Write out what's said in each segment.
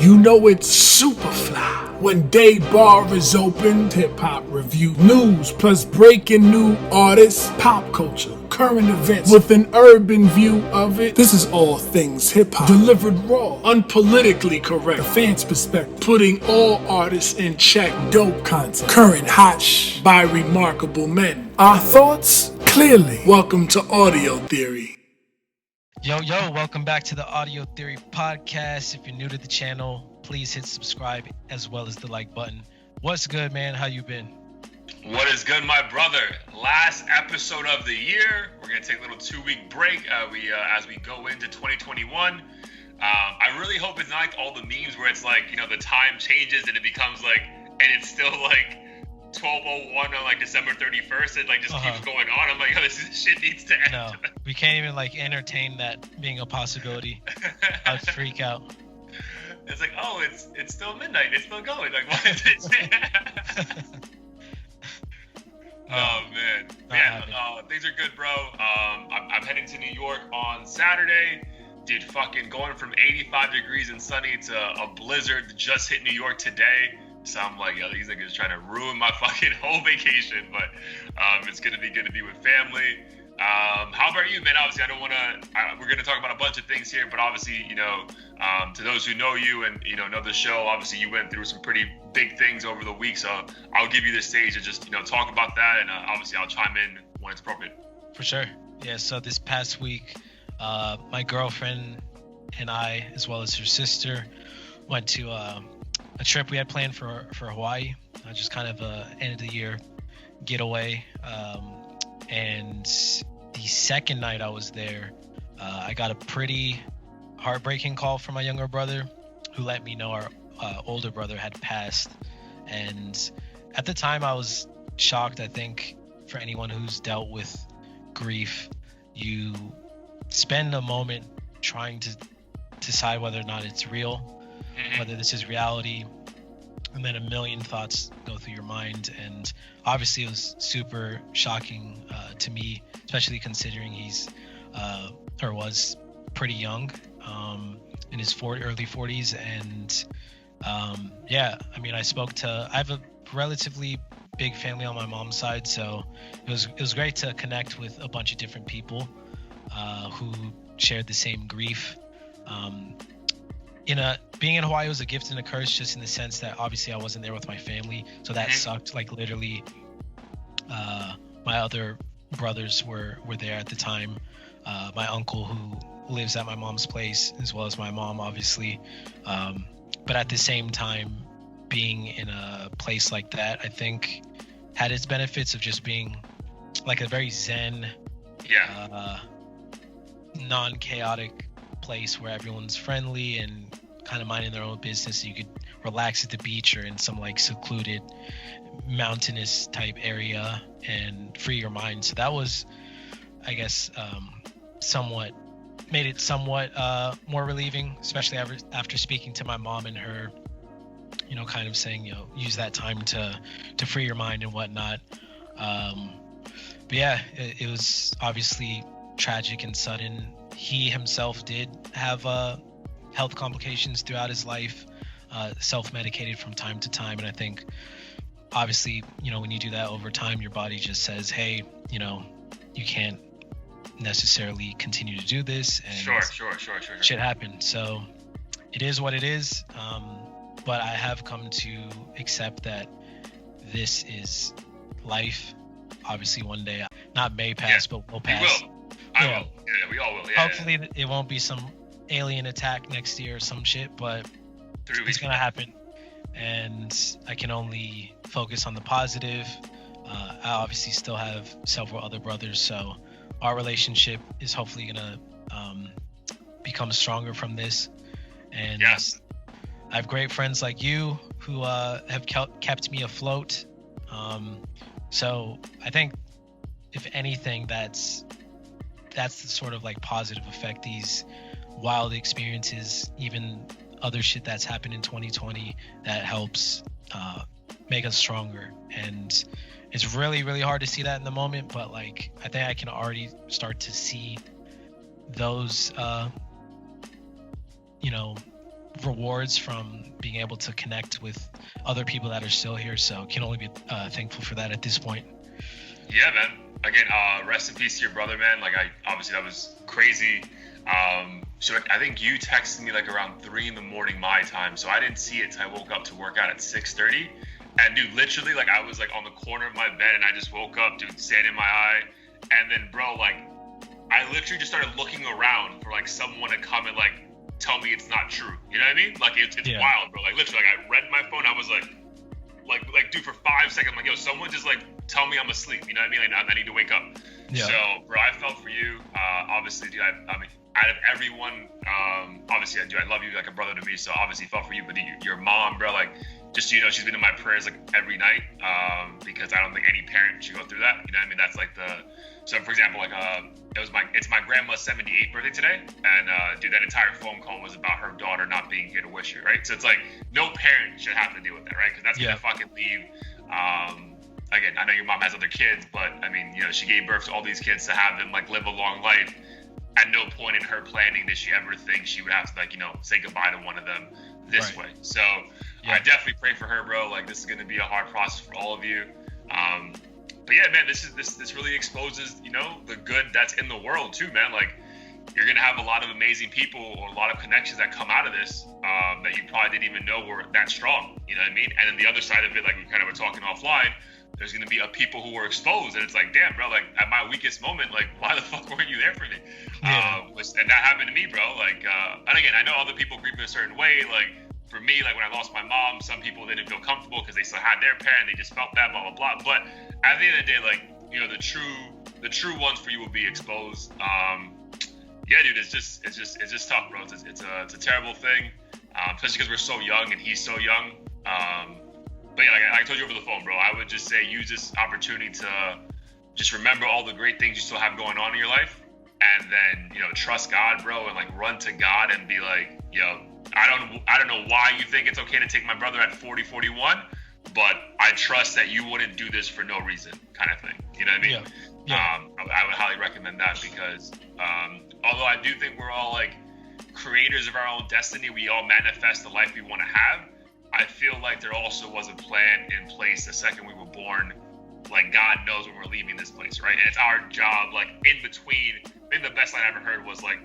You know it's super fly when Day Bar is opened. Hip-hop review, news, plus breaking new artists, pop culture, current events with an urban view of it. This is all things hip-hop, delivered raw, unpolitically correct, a fan's perspective, putting all artists in check. Dope content, current hot by remarkable men. Our thoughts, clearly. Welcome to Audio Theory. Yo, welcome back to the Audio Theory podcast. If you're new to the channel, please hit subscribe as well as the like button. What's good, man? How you been? What is good, my brother? Last episode of the year. We're going to take a little 2-week break as we go into 2021. I really hope it's not like all the memes where it's like, the time changes and it becomes like, and it's still like 12:01 on like December 31st. It like just keeps going on. I'm like, this shit needs to end. No, we can't even like entertain that being a possibility. I'd freak out. It's like, oh, it's still midnight. It's still going. Like, what is it? Oh man, things are good, bro. I'm heading to New York on Saturday. Dude, fucking going from 85 degrees and sunny to a blizzard just hit New York today. So I'm like, these niggas trying to ruin my fucking whole vacation, but it's gonna be good to be with family. How about you, man? Obviously, I don't want to. We're gonna talk about a bunch of things here, but obviously, to those who know you and know the show, obviously you went through some pretty big things over the week. So I'll give you the stage to just talk about that, and obviously I'll chime in when it's appropriate. For sure. Yeah. So this past week, my girlfriend and I, as well as her sister, went to a trip we had planned for Hawaii, just kind of a end of the year getaway. And the second night I was there, I got a pretty heartbreaking call from my younger brother, who let me know our older brother had passed. And at the time I was shocked. I think for anyone who's dealt with grief, you spend a moment trying to decide whether or not it's real, whether this is reality, and then a million thoughts go through your mind. And obviously it was super shocking to me, especially considering he's was pretty young, in his early 40s. And I have a relatively big family on my mom's side, so it was great to connect with a bunch of different people who shared the same grief. Being in Hawaii was a gift and a curse, just in the sense that obviously I wasn't there with my family, so that sucked. Like literally, my other brothers were there at the time. My uncle, who lives at my mom's place, as well as my mom, obviously. But at the same time, being in a place like that, I think had its benefits of just being like a very zen, non-chaotic place where everyone's friendly and kind of minding their own business. You could relax at the beach or in some like secluded mountainous type area and free your mind. So that was, I guess, made it somewhat more relieving, especially after speaking to my mom and her, kind of saying, use that time to free your mind and whatnot. But yeah, it was obviously tragic and sudden. He himself did have health complications throughout his life, self-medicated from time to time. And I think, obviously, when you do that over time, your body just says, hey, you can't necessarily continue to do this. And Sure. Shit happened. So it is what it is. But I have come to accept that this is life. Obviously, one day, not may pass, but will pass. We will. I will. Yeah, we all will. Yeah, hopefully it won't be some alien attack next year or some shit, but it's gonna happen. And I can only focus on the positive. I obviously still have several other brothers, so our relationship is hopefully gonna become stronger from this. And yes, I have great friends like you who have kept me afloat. So I think, if anything, that's the sort of like positive effect these wild experiences, even other shit that's happened in 2020, that helps make us stronger. And it's really, really hard to see that in the moment, but like I think I can already start to see those rewards from being able to connect with other people that are still here. So can only be thankful for that at this point. Yeah, man. Again, rest in peace to your brother, man. Like, obviously that was crazy. So I think you texted me like around 3 a.m. my time, so I didn't see it till I woke up to work out at 6:30. And dude, literally, like, I was like on the corner of my bed, and I just woke up, dude, sand in my eye, and then, bro, like, I literally just started looking around for like someone to come and like tell me it's not true. You know what I mean? Like, it's wild, bro. Like, literally, like, I read my phone, I was like, dude, for 5 seconds, I'm like, yo, someone just like tell me I'm asleep. You know what I mean? Like, I need to wake up. Yeah. So, bro, I felt for you. Obviously, dude, I mean, out of everyone, obviously, I love you like a brother to me. So obviously, felt for you. But your mom, bro, like, just so you know, she's been in my prayers like every night, because I don't think any parent should go through that. You know what I mean? That's like so for example, like, it's my grandma's 78th birthday today, and dude, that entire phone call was about her daughter not being here to wish her, right? So it's like no parent should have to deal with that, right? Because that's gonna fucking leave. Again, I know your mom has other kids, but I mean, you know, she gave birth to all these kids to have them like live a long life. At no point in her planning did she ever think she would have to, like, you know, say goodbye to one of them this way. So I definitely pray for her, bro. Like, this is gonna be a hard process for all of you. But yeah, man, this really exposes, you know, the good that's in the world too, man. Like, you're gonna have a lot of amazing people or a lot of connections that come out of this, that you probably didn't even know were that strong. You know what I mean? And then the other side of it, like we kind of were talking offline, there's gonna be people who were exposed, and it's like, damn, bro, like at my weakest moment, like, why the fuck weren't you there for me? And that happened to me, bro. Like, and again, I know other people grieve in a certain way. Like, for me, like when I lost my mom, some people didn't feel comfortable because they still had their parent, they just felt that, blah blah blah. But at the end of the day, like, you know, the true ones for you will be exposed. Yeah, dude, it's just tough, bro. It's a terrible thing, especially because we're so young and he's so young. But yeah, like I told you over the phone, bro, I would just say use this opportunity to just remember all the great things you still have going on in your life, and then, you know, trust God, bro, and like run to God and be like, yo, I don't know why you think it's okay to take my brother at 40, 41, but I trust that you wouldn't do this for no reason, kind of thing. You know what I mean? Yeah. I would highly recommend that because although I do think we're all like creators of our own destiny, we all manifest the life we want to have. I feel like there also was a plan in place the second we were born. Like, God knows when we're leaving this place, right? And it's our job, like, in between. I think the best line I ever heard was like,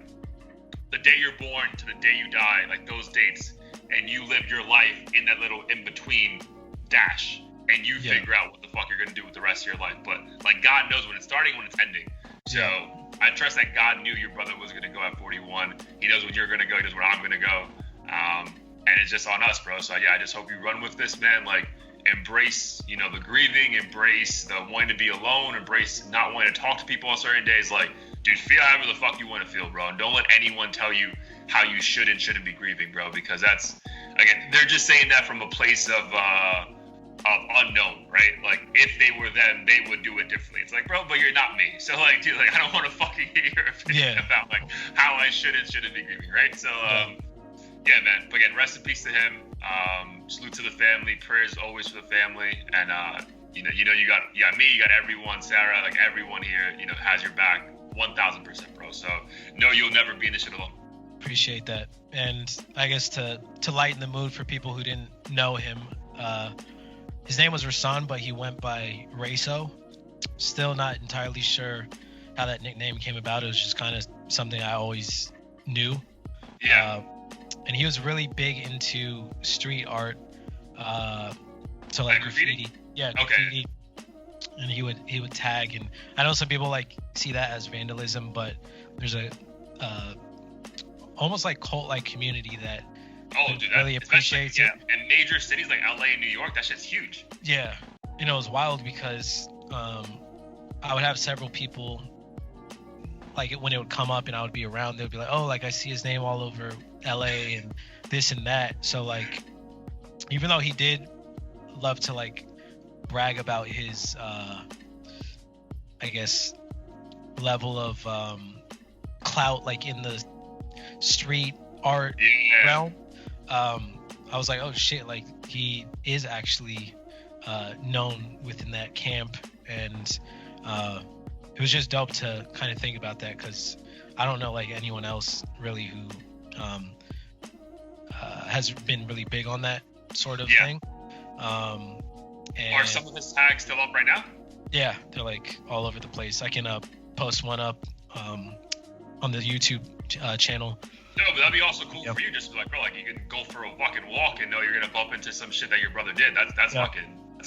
the day you're born to the day you die, like those dates, and you live your life in that little in-between dash, and you figure out what the fuck you're gonna do with the rest of your life. But like, God knows when it's starting, when it's ending. So I trust that God knew your brother was gonna go at 41. He knows when you're gonna go. He knows when I'm gonna go. And it's just on us, bro. So yeah, I just hope you run with this, man. Like, embrace, you know, the grieving, embrace the wanting to be alone, embrace not wanting to talk to people on certain days. Like, dude, feel however the fuck you want to feel, bro. And don't let anyone tell you how you should and shouldn't be grieving, bro. Because that's, again, they're just saying that from a place of unknown, right? Like, if they were them, they would do it differently. It's like, bro, but you're not me. So like, dude, like, I don't want to fucking hear your opinion about like how I should and shouldn't be grieving, right? So yeah, man. But again, rest in peace to him. Salute to the family. Prayers always for the family. And you know, you got me, you got everyone, Sarah, like everyone here, you know, has your back 1,000%, bro. So no, you'll never be in this shit alone. Appreciate that. And I guess to lighten the mood for people who didn't know him, his name was Rasoe, but he went by Rasoe. Still not entirely sure how that nickname came about. It was just kind of something I always knew. Yeah. And he was really big into street art, so like graffiti. Yeah, graffiti. Okay. And he would tag, and I know some people like see that as vandalism, but there's a almost like cult-like community that really appreciates it. And major cities like LA and New York, that shit's huge. Yeah, you know, it was wild because I would have several people, like, when it would come up and I would be around, they'd be like, oh, like, I see his name all over LA and this and that. So like, even though he did love to like brag about his I guess level of clout like in the street art realm, I was like, oh shit, like he is actually known within that camp. And it was just dope to kind of think about that, because I don't know like anyone else really who has been really big on that sort of thing. And are some of his tags still up right now? Yeah, they're like all over the place. I can post one up on the YouTube channel. No, but that'd be also cool for you, just to be like, bro, like you can go for a fucking walk and know you're gonna bump into some shit that your brother did. That's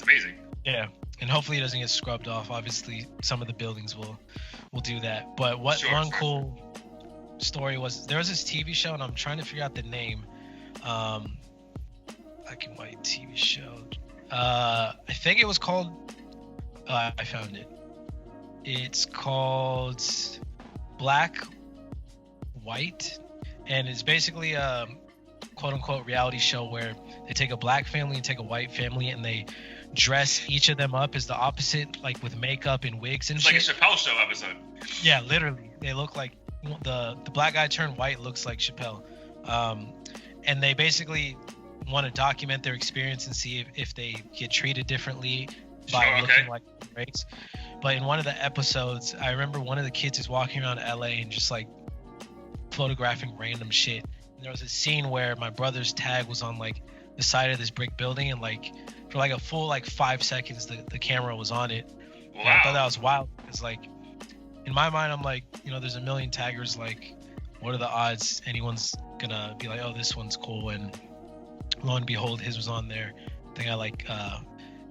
amazing. Yeah, and hopefully it doesn't get scrubbed off. Obviously, some of the buildings will do that. But cool story was, there was this TV show, and I'm trying to figure out the name. Black and white TV show. I think it was called. I found it. It's called Black White. And it's basically a quote-unquote reality show where they take a black family and take a white family, and they dress each of them up as the opposite, like with makeup and wigs and shit. It's like a Chappelle Show episode. Yeah, literally. They look like the black guy turned white looks like Chappelle. And they basically want to document their experience and see if they get treated differently by looking like race. But in one of the episodes, I remember one of the kids is walking around LA and just like photographing random shit. And there was a scene where my brother's tag was on like the side of this brick building, and like for like a full like 5 seconds the camera was on it. Wow. And I thought that was wild because like in my mind I'm like, there's a million taggers, like what are the odds anyone's gonna be like, oh, this one's cool, and lo and behold his was on there. I think I like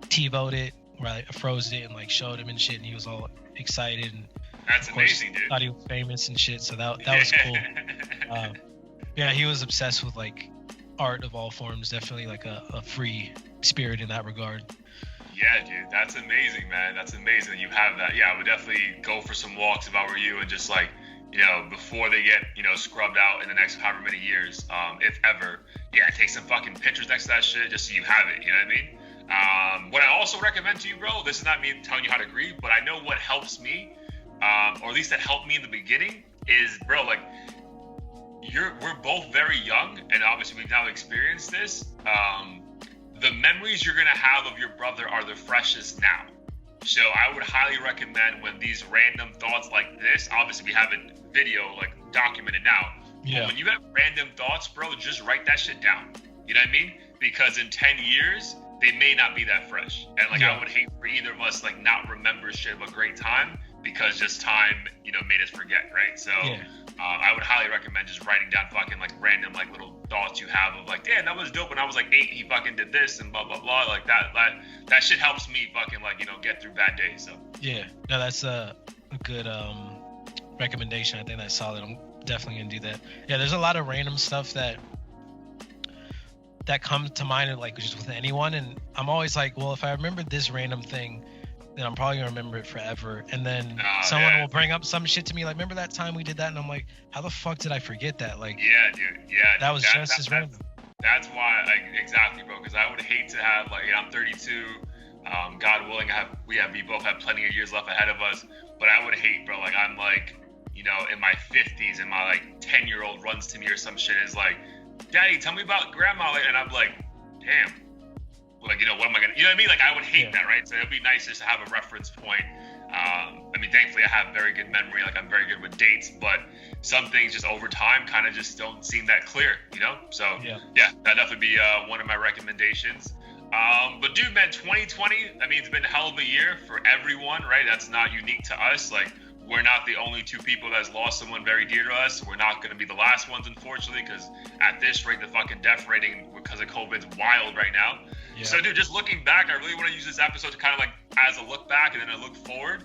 TiVo'd it, where I froze it and like showed him and shit, and he was all excited, and that's amazing, dude. Thought he was famous and shit, so that was cool. Yeah, he was obsessed with like art of all forms. Definitely like a free spirit in that regard. Yeah, dude, that's amazing, man. That's amazing that you have that. Yeah, I would definitely go for some walks if I were you, and just like, before they get, scrubbed out in the next however many years, if ever, take some fucking pictures next to that shit just so you have it. You know what I mean? What I also recommend to you, bro, this is not me telling you how to grieve, but I know what helps me, or at least that helped me in the beginning, is, bro, like, we're both very young, and obviously we've now experienced this. The memories you're gonna have of your brother are the freshest now. So I would highly recommend, when these random thoughts like this, obviously we have it video, like, documented now. Yeah. But when you have random thoughts, bro, just write that shit down. You know what I mean? Because in 10 years, they may not be that fresh. And like, I would hate for either of us, like, not remember shit of a great time, because just time, made us forget, right? So I would highly recommend just writing down fucking like random like little thoughts you have of like, damn, that was dope when I was like 8, he fucking did this and blah blah blah, like that shit helps me fucking like, get through bad days. So no, that's a good recommendation. I think that's solid. I'm definitely gonna do that. There's a lot of random stuff that comes to mind, like just with anyone, and I'm always like, well, if I remember this random thing, then I'm probably gonna remember it forever. And then someone will bring up some shit to me, like, remember that time we did that? And I'm like, how the fuck did I forget that? Like, that was just as random. That's why, like, exactly, bro. Because I would hate to have, like, I'm 32. God willing, we both have plenty of years left ahead of us. But I would hate, bro. Like, I'm like, in my 50s, and my like 10-year-old runs to me or some shit, is like, Daddy, tell me about grandma. And I'm like, damn. Like, what am I gonna, you know what I mean? Like, I would hate that, right? So it'd be nice just to have a reference point. I mean, thankfully I have very good memory. Like, I'm very good with dates, but some things just over time kind of just don't seem that clear, So that'd definitely be one of my recommendations. But dude, man, 2020, I mean, it's been a hell of a year for everyone, right? That's not unique to us. Like, we're not the only two people that's lost someone very dear to us. We're not going to be the last ones, unfortunately, because at this rate, the fucking death rating because of COVID's wild right now. Yeah. So, dude, just looking back, I really want to use this episode to kind of like as a look back and then a look forward.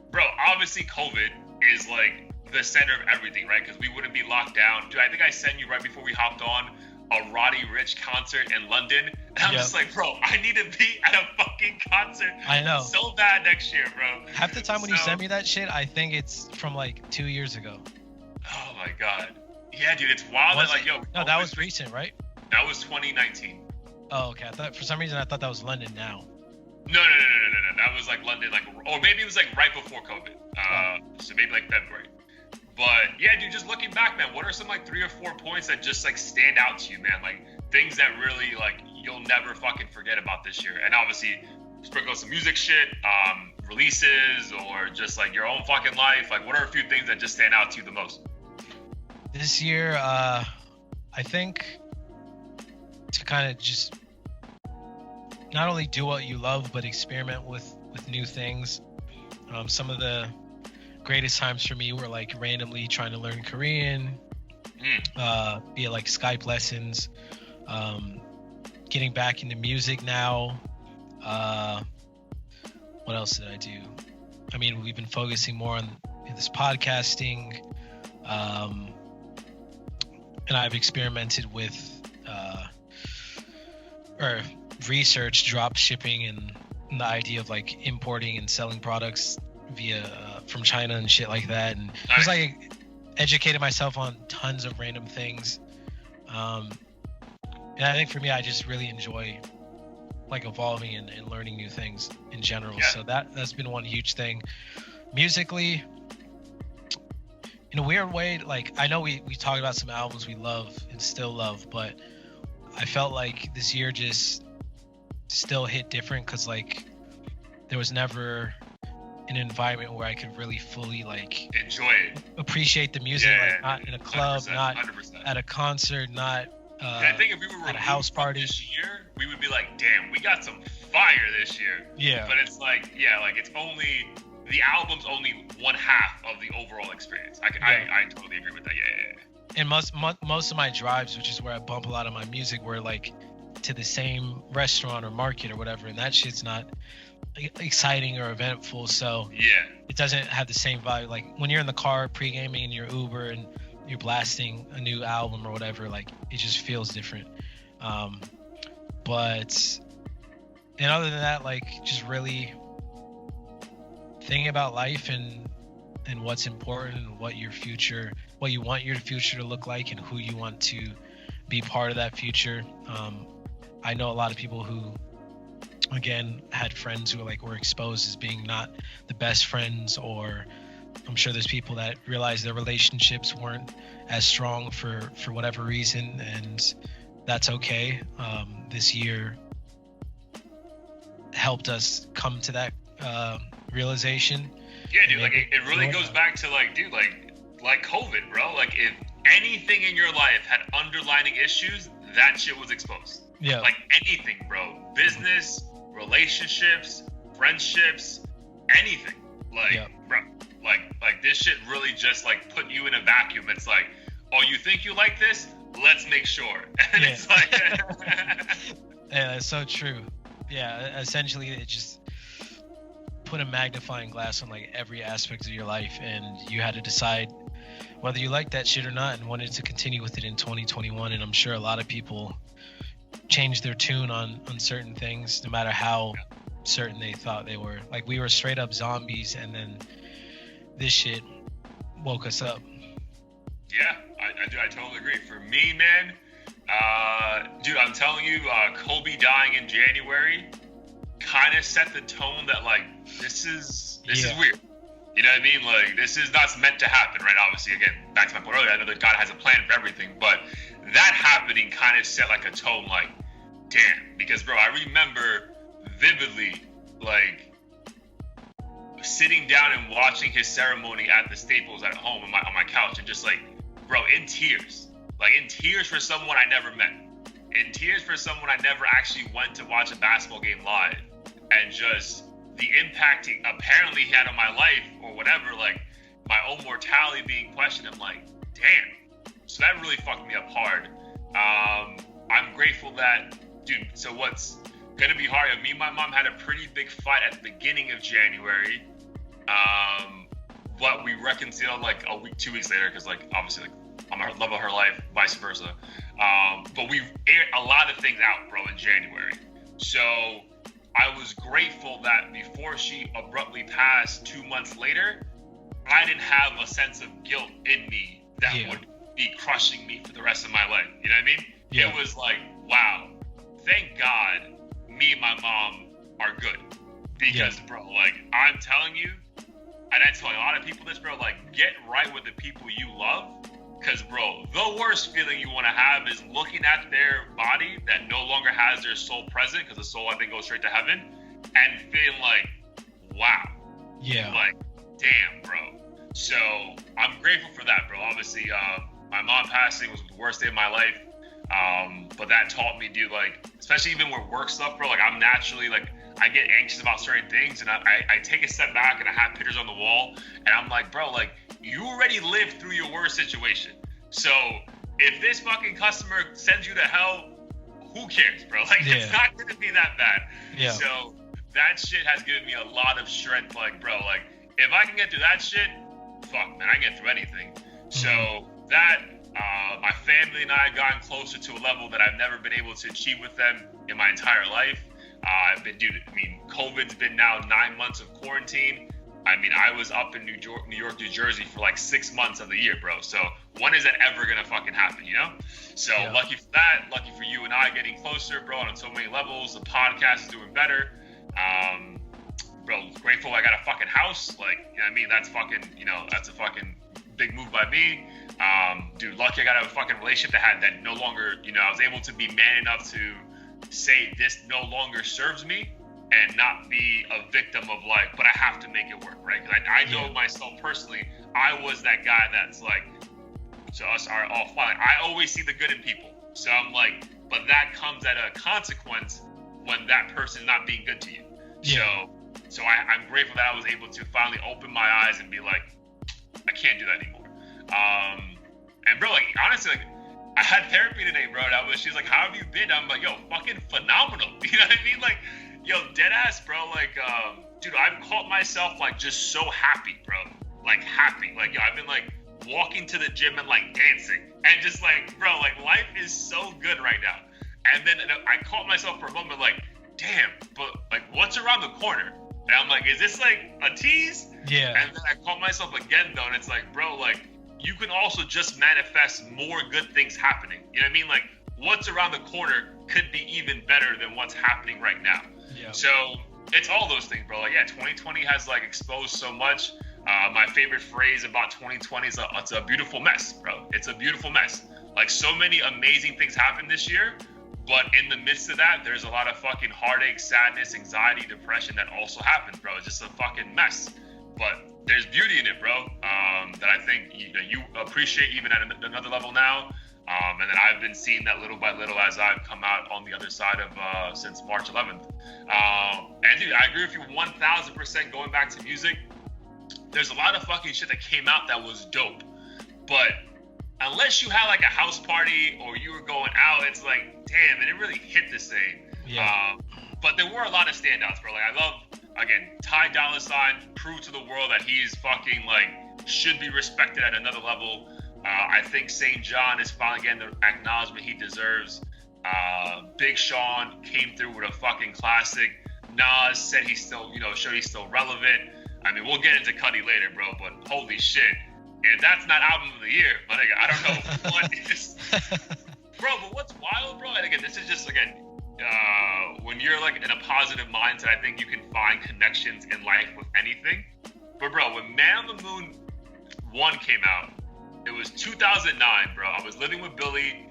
Bro, obviously COVID is like the center of everything, right? Because we wouldn't be locked down. Dude, I think I sent you right before we hopped on a Roddy Ricch concert in London. And I'm just like, bro, I need to be at a fucking concert. I know. So bad next year, bro. Half the time when you send me that shit, I think it's from like 2 years ago. Oh my God. Yeah, dude, it's wild. Was that, like, it? yo. No, that was recent, right? That was 2019. Oh, okay. For some reason, I thought that was London now. No. That was like London, like, or maybe it was like right before COVID. So maybe like February. But yeah, dude, just looking back, man, what are some like 3 or 4 points that just like stand out to you, man? Like things that really like you'll never fucking forget about this year. And obviously sprinkle some music shit, releases, or just like your own fucking life. Like, what are a few things that just stand out to you the most? This year, I think to kind of just not only do what you love, but experiment with new things. Some of the greatest times for me were like randomly trying to learn Korean, be it like Skype lessons, getting back into music now. What else did I do? I mean, we've been focusing more on this podcasting, and I've experimented with or researched drop shipping and the idea of like importing and selling products via from China and shit like that, and just like educated myself on tons of random things. And I think for me, I just really enjoy like evolving and learning new things in general. So that's been one huge thing. Musically, in a weird way, like I know we talked about some albums we love and still love, but I felt like this year just still hit different because like there was never an environment where I could really fully like enjoy it, appreciate the music, like not in a club, 100%, not 100%. At a concert, not I think if we were at a house party this year, we would be like, damn, we got some fire this year. Yeah. But it's like, like it's only the album's only one half of the overall experience. I totally agree with that. Yeah. And most of my drives, which is where I bump a lot of my music, were like to the same restaurant or market or whatever, and that shit's not exciting or eventful, so it doesn't have the same value. Like when you're in the car pre-gaming in your Uber and you're blasting a new album or whatever, like it just feels different. But and other than that, like just really thinking about life and what's important and what you want your future to look like and who you want to be part of that future. I know a lot of people who, again, had friends who were exposed as being not the best friends, or I'm sure there's people that realize their relationships weren't as strong for whatever reason, and that's okay. This year helped us come to that realization. Yeah, dude, it really goes back to like COVID, bro. Like if anything in your life had underlining issues, that shit was exposed. Yeah. Like anything, bro. Business, relationships, friendships, anything. Bro, like this shit really just put you in a vacuum. It's like, oh, you think you like this? Let's make sure. And it's like yeah, that's so true. Yeah, essentially it just put a magnifying glass on every aspect of your life, and you had to decide whether you liked that shit or not and wanted to continue with it in 2021. And I'm sure a lot of people changed their tune on certain things, no matter how certain they thought they were. Like we were straight up zombies, and then this shit woke us up. Yeah, I totally agree. For me, man, dude, I'm telling you, Kobe dying in January kind of set the tone that this is weird. You know what I mean? This is not meant to happen, right? Obviously, again, back to my point earlier, I know that God has a plan for everything, but that happening kind of set a tone, damn. Because, bro, I remember vividly, sitting down and watching his ceremony at the Staples at home on my couch, and just bro, in tears. In tears for someone I never met. In tears for someone I never actually went to watch a basketball game live. And just the impact he apparently had on my life or whatever, my own mortality being questioned. I'm like, damn. So that really fucked me up hard. I'm grateful that, dude, so what's going to be hard, me and my mom had a pretty big fight at the beginning of January. But we reconciled a week, 2 weeks later, because obviously I'm the love of her life, vice versa. But we aired a lot of things out, bro, in January. So I was grateful that before she abruptly passed 2 months later, I didn't have a sense of guilt in me that would be crushing me for the rest of my life. You know what I mean? Yeah. It was wow, thank God me and my mom are good. Because, bro, I'm telling you, and I tell a lot of people this, bro, get right with the people you love. Because, bro, the worst feeling you want to have is looking at their body that no longer has their soul present, because the soul, I think, goes straight to heaven, and feeling wow. Yeah. Damn, bro. So I'm grateful for that, bro. Obviously, my mom passing was the worst day of my life. But that taught me, dude, like, especially even with work stuff, bro, like, I'm naturally, like, I get anxious about certain things, and I take a step back, and I have pictures on the wall, and I'm like, bro, like, you already lived through your worst situation. So if this fucking customer sends you to hell, who cares, bro? Like, it's not going to be that bad. Yeah. So that shit has given me a lot of strength. Like, bro, like, if I can get through that shit, fuck, man, I can get through anything. So that, my family and I have gotten closer to a level that I've never been able to achieve with them in my entire life. COVID's been now 9 months of quarantine. I mean, I was up in New York, New Jersey for like 6 months of the year, bro. So when is that ever gonna fucking happen, you know? So lucky for that, lucky for you and I getting closer, bro, on so many levels. The podcast is doing better. Bro, grateful I got a fucking house. Like, you know what I mean? That's fucking, you know, that's a fucking big move by me. Dude, lucky I got a fucking relationship that no longer, you know, I was able to be man enough to say this no longer serves me. And not be a victim of like, but I have to make it work, right? Because I know myself personally, I was that guy that's like, so us are all fine. I always see the good in people. So I'm like, but that comes at a consequence when that person's not being good to you. Yeah. So I'm grateful that I was able to finally open my eyes and be like, I can't do that anymore. And bro, like, honestly, like, I had therapy today, bro. She's like, how have you been? I'm like, yo, fucking phenomenal. You know what I mean? Like, yo, dead ass, bro. Like, dude, I've caught myself like just so happy, bro. Like happy. Like, yo, I've been like walking to the gym and like dancing and just like, bro, like life is so good right now. And then I caught myself for a moment like, damn, but like what's around the corner? And I'm like, is this like a tease? Yeah. And then I caught myself again though, and it's like, bro, like you can also just manifest more good things happening. You know what I mean? Like what's around the corner could be even better than what's happening right now. Yeah. So it's all those things, bro. Like, yeah, 2020 has like exposed so much. My favorite phrase about 2020 is it's a beautiful mess, bro. It's a beautiful mess. Like so many amazing things happened this year, but in the midst of that, there's a lot of fucking heartache, sadness, anxiety, depression that also happens, bro. It's just a fucking mess. But there's beauty in it, bro. That I think you appreciate even at another level now. And then I've been seeing that little by little as I've come out on the other side of since March 11th. And dude, I agree with you 1000% going back to music. There's a lot of fucking shit that came out that was dope. But unless you had like a house party or you were going out, it's like, damn, it didn't really hit the same. Yeah. But there were a lot of standouts, bro. Like I love, again, Ty Dolla $ign proved to the world that he's fucking like should be respected at another level. I think St. John is finally getting the acknowledgement he deserves. Big Sean came through with a fucking classic. Nas said he's still, showed he's still relevant. I mean, we'll get into Cudi later, bro, but holy shit. If that's not album of the year, my nigga, I don't know what is. Bro, but what's wild, bro, and again, this is just, when you're, like, in a positive mindset, I think you can find connections in life with anything. But, bro, when Man on the Moon 1 came out, it was 2009, bro. I was living with Billy,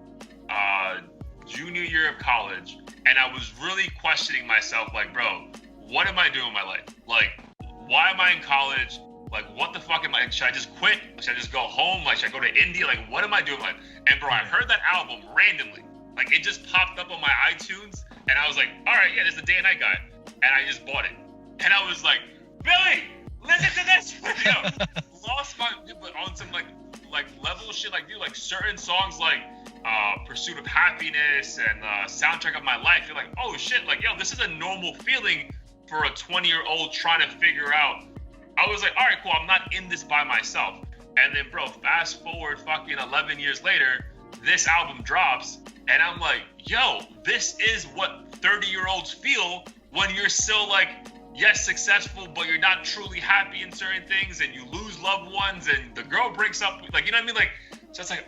junior year of college, and I was really questioning myself, like, bro, what am I doing with my life? Like, why am I in college? Like, what the fuck am I? Should I just quit? Should I just go home? Like, should I go to India? Like, what am I doing with my life? And, bro, I heard that album randomly. Like, it just popped up on my iTunes, and I was like, all right, yeah, this is the Day and Night Guy. And I just bought it. And I was like, Billy, listen to this. Lost my, but on some, like level shit, like, dude, like, certain songs, like, Pursuit of Happiness and Soundtrack of My Life, you're like, oh, shit, like, yo, this is a normal feeling for a 20-year-old trying to figure out. I was like, all right, cool, I'm not in this by myself. And then, bro, fast forward fucking 11 years later, this album drops, and I'm like, yo, this is what 30-year-olds feel when you're still, like, yes, successful, but you're not truly happy in certain things, and you lose loved ones, and the girl breaks up, like, you know what I mean? Like, so it's like,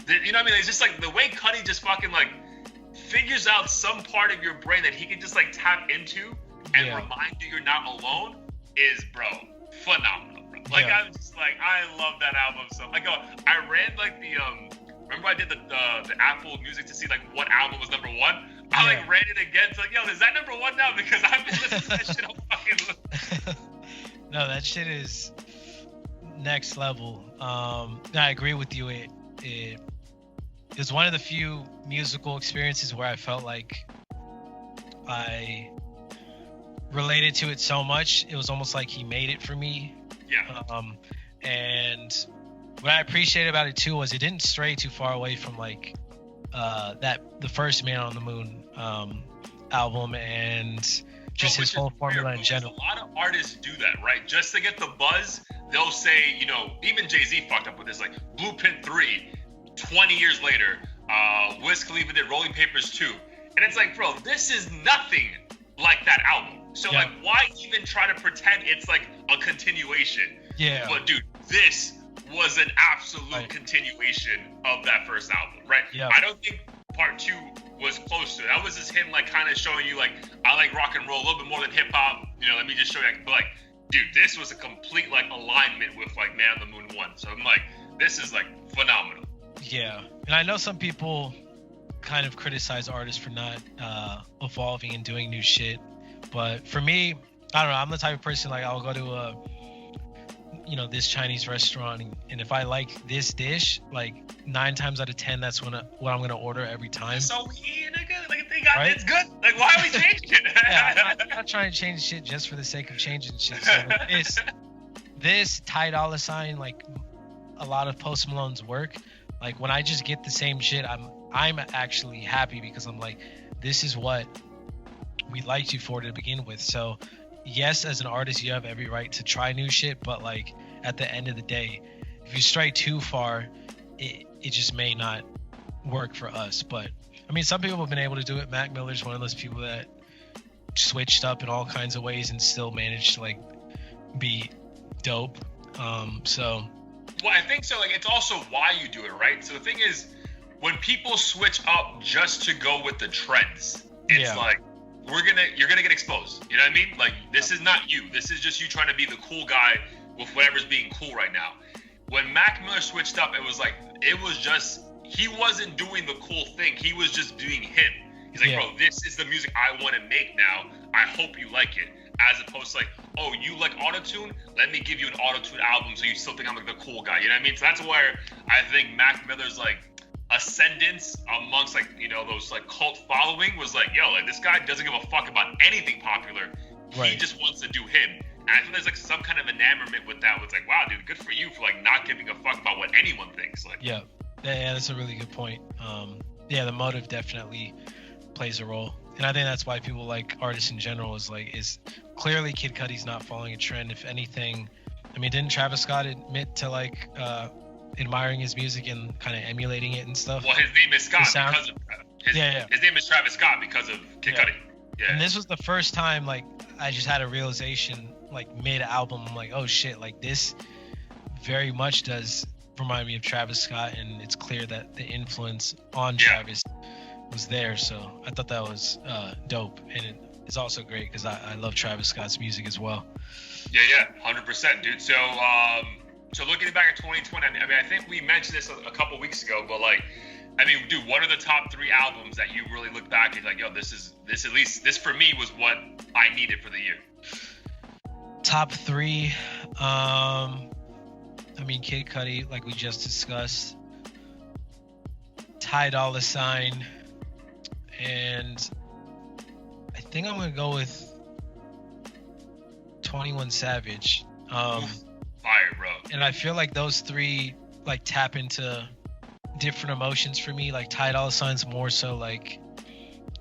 you know what I mean? It's just like the way Cudi just fucking, like, figures out some part of your brain that he can just, like, tap into and remind you you're not alone is, bro, phenomenal, bro. Like, I'm just like, I love that album so. Like, I ran, like, the, remember I did the Apple Music to see, like, what album was number one? I, like, ran it again. So, like, yo, is that number one now? Because I've been listening to that shit on fucking No, that shit is next level. I agree with you. it was one of the few musical experiences where I felt like I related to it so much. It was almost like he made it for me. Yeah. And what I appreciated about it too was it didn't stray too far away from like the first Man on the Moon album and just his whole formula in general. A lot of artists do that, right? Just to get the buzz, they'll say, you know, even Jay-Z fucked up with this, like Blueprint 3, 20 years later, Wiz Khalifa did Rolling Papers 2. And it's like, bro, this is nothing like that album. So like, why even try to pretend it's like a continuation? Yeah. But dude, this was an absolute continuation of that first album, right? Yeah. I don't think part 2 was close to it. That was just him like kind of showing you like, I like rock and roll a little bit more than hip hop. You know, let me just show you. But like, dude, this was a complete like alignment with like Man on the Moon 1. So I'm like, this is like phenomenal. Yeah. And I know some people kind of criticize artists for not evolving and doing new shit. But for me, I don't know. I'm the type of person like I'll go to this Chinese restaurant, and if I like this dish, like 9 times out of 10, that's what I'm gonna order every time. So nigga, like they got it's good. Like why are we changing it? Yeah, I'm not trying to change shit just for the sake of changing shit. So like this Ty Dolla $ign, like a lot of Post Malone's work, like when I just get the same shit, I'm actually happy because I'm like, this is what we liked you for to begin with. So yes, as an artist, you have every right to try new shit, but like at the end of the day, if you stray too far, it just may not work for us. But I mean, some people have been able to do it. Mac Miller's one of those people that switched up in all kinds of ways and still managed to like be dope. So well, I think so. Like it's also why you do it, right? So the thing is, when people switch up just to go with the trends, it's like you're gonna get exposed. You know what I mean? Like this is not you. This is just you trying to be the cool guy with whatever's being cool right now. When Mac Miller switched up, it was just he wasn't doing the cool thing. He was just doing him. He's like, bro, this is the music I want to make now. I hope you like it. As opposed to like, oh, you like autotune? Let me give you an autotune album so you still think I'm like the cool guy. You know what I mean? So that's where I think Mac Miller's like ascendance amongst like, you know, those like cult following was like, yo, like this guy doesn't give a fuck about anything popular. He just wants to do him. And I think there's like some kind of enamorment with that. It's like, wow, dude, good for you for like not giving a fuck about what anyone thinks. Like, yeah, that's a really good point. The motive definitely plays a role, and I think that's why people like artists in general is clearly Kid Cudi's not following a trend. If anything, I mean, didn't Travis Scott admit to like admiring his music and kind of emulating it and stuff? Well, his name is Scott because of his name is Travis Scott because of Kid Cudi. Yeah. And this was the first time like I just had a realization like mid-album. I'm like, oh shit, like this very much does remind me of Travis Scott, and it's clear that the influence on Travis was there. So I thought that was dope, and it's also great because I love Travis Scott's music as well. Yeah, 100%, dude. So so looking back at 2020, I mean, I think we mentioned this a couple weeks ago, but like, I mean, dude, what are the top 3 albums that you really look back and like, yo, this at least this for me was what I needed for the year? Top 3, I mean, Kid Cudi, like we just discussed, Ty Dolla $ign, and I think I'm gonna go with 21 Savage. Fire, bro. And I feel like those 3 like tap into different emotions for me. Like Ty Dolla $ign's more so like,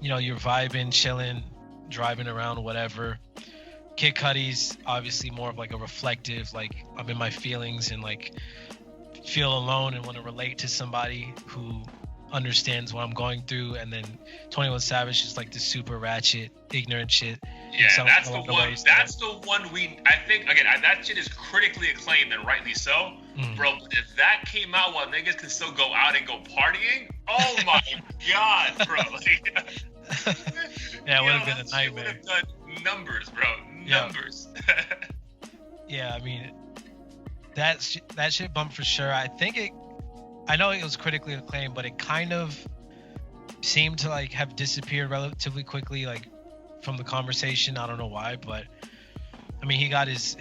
you know, you're vibing, chilling, driving around, whatever. Kid Cudi's obviously more of like a reflective, like I'm in my feelings and like feel alone and want to relate to somebody who understands what I'm going through. And then 21 Savage is like the super ratchet, ignorant shit. Yeah, that's the one. That's the one I think again. That shit is critically acclaimed and rightly so, bro. If that came out while niggas can still go out and go partying, oh my god, bro. Like, yeah, it would have been a nightmare. Would have done numbers, bro. Numbers. Yeah, I mean, that shit bumped for sure. I know it was critically acclaimed, but it kind of seemed to like have disappeared relatively quickly, like from the conversation. I don't know why, but I mean, he got his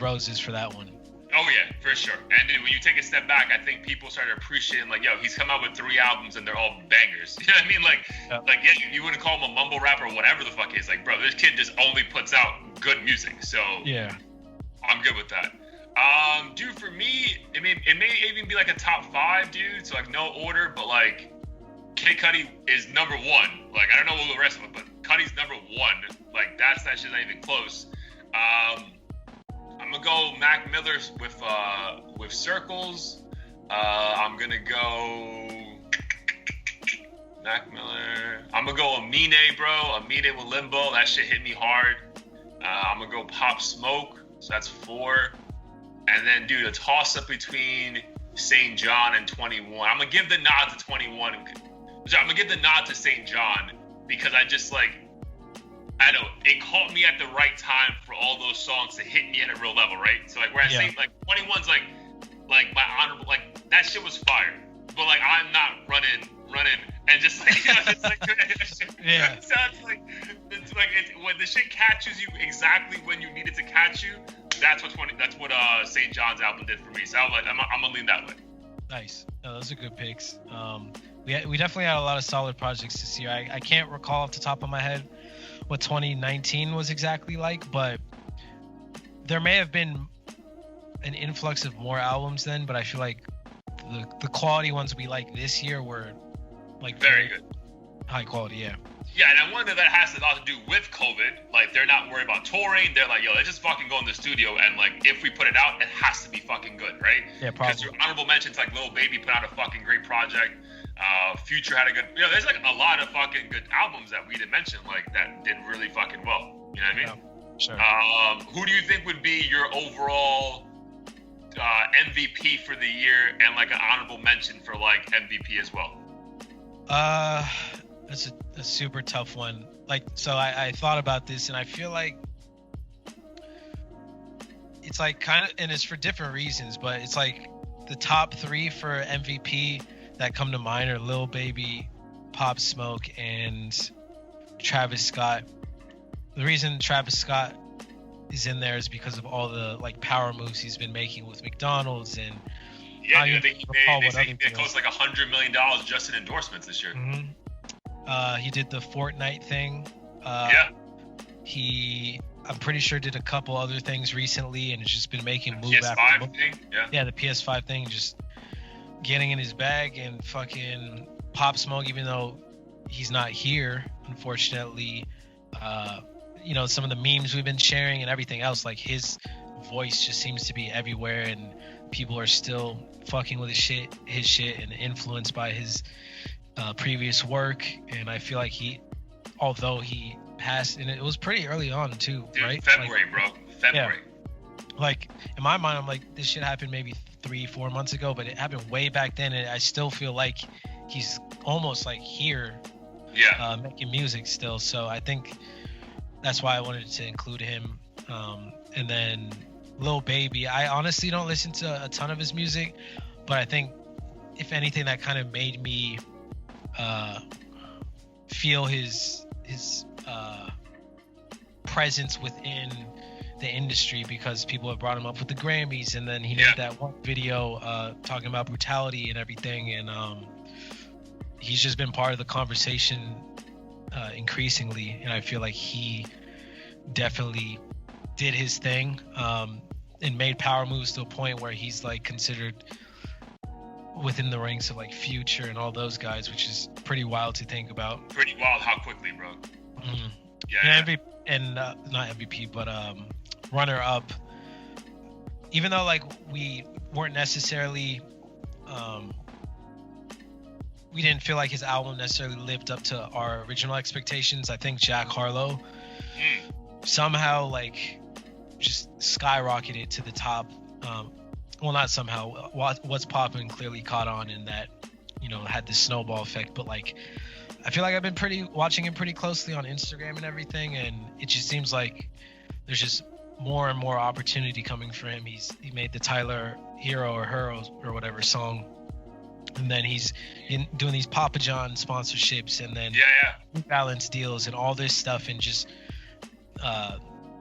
roses for that one. Oh yeah, for sure. And then when you take a step back, I think people started appreciating like, yo, he's come out with 3 albums and they're all bangers. You know what I mean? Like yeah, you wouldn't call him a mumble rapper or whatever the fuck he is. Like, bro, this kid just only puts out good music. So yeah, I'm good with that. Dude, for me, it may even be like a top 5, dude. So like no order, but like Kid Cudi is number 1. Like I don't know what the rest of it, but Cudi's number 1. Like that shit's not even close. I'm gonna go Mac Miller with Circles. I'm gonna go Mac Miller. I'm gonna go Amine, bro. Amine with Limbo. That shit hit me hard. I'm gonna go Pop Smoke. So that's 4. And then, dude, a toss up between St. John and 21. I'm gonna give the nod to 21. I'm gonna give the nod to St. John because I just like. I know it caught me at the right time for all those songs to hit me at a real level, right? So like where I say like 21's like my honorable, like that shit was fire, but like I'm not running and just like, you know, just like yeah. So it's like when the shit catches you exactly when you need it to catch you. That's what St. John's album did for me. So I'm gonna lean that way. Nice. No, those are good picks. We definitely had a lot of solid projects this year. I can't recall off the top of my head what 2019 was exactly like, but there may have been an influx of more albums then, but I feel like the quality ones we like this year were like very good, high quality. Yeah, and I wonder that has a lot to do with COVID. Like they're not worried about touring. They're like, yo, let's just fucking go in the studio and like if we put it out, it has to be fucking good, right? Yeah, probably. Because your honorable mentions like Lil Baby put out a fucking great project. Future had a good, there's like a lot of fucking good albums that we didn't mention like that did really fucking well. You know what I mean? Yeah, sure. Who do you think would be your overall MVP for the year and like an honorable mention for like MVP as well? That's a super tough one. Like, so I thought about this and I feel like it's like kind of, and it's for different reasons, but it's like the top 3 for MVP that come to mind are Lil Baby, Pop Smoke, and Travis Scott. The reason Travis Scott is in there is because of all the like power moves he's been making with McDonald's and I think he made close like $100 million just in endorsements this year. Mm-hmm. He did the Fortnite thing. I'm pretty sure did a couple other things recently and has just been making move after move. Yeah, the PS5 thing, just getting in his bag. And fucking Pop Smoke, even though he's not here, unfortunately, some of the memes we've been sharing and everything else, like his voice just seems to be everywhere and people are still fucking with his shit and influenced by his previous work. And I feel like although he passed, and it was pretty early on too, dude, right? February, bro. February. Yeah. Like in my mind, I'm like, this shit happened maybe 3-4 months ago, but it happened way back then, and I still feel like he's almost like here, making music still. So I think that's why I wanted to include him. And then Lil Baby, I honestly don't listen to a ton of his music, but I think if anything, that kind of made me feel his presence within the industry, because people have brought him up with the Grammys, and then he made that one video talking about brutality and everything, and he's just been part of the conversation increasingly, and I feel like he definitely did his thing and made power moves to a point where he's like considered within the ranks of like Future and all those guys, which is pretty wild to think about. Pretty wild how quickly, bro. Mm-hmm. Yeah. And not MVP, but runner up. Even though like we weren't necessarily, we didn't feel like his album necessarily lived up to our original expectations. I think Jack Harlow somehow like just skyrocketed to the top. Well, not somehow. What's Poppin' clearly caught on, in that, had this snowball effect. But like, I feel like I've been watching him pretty closely on Instagram and everything, and it just seems like there's just more and more opportunity coming for him. He made the Tyler Hero or Heroes or whatever song, and then he's doing these Papa John sponsorships, and then New Balance deals and all this stuff, and just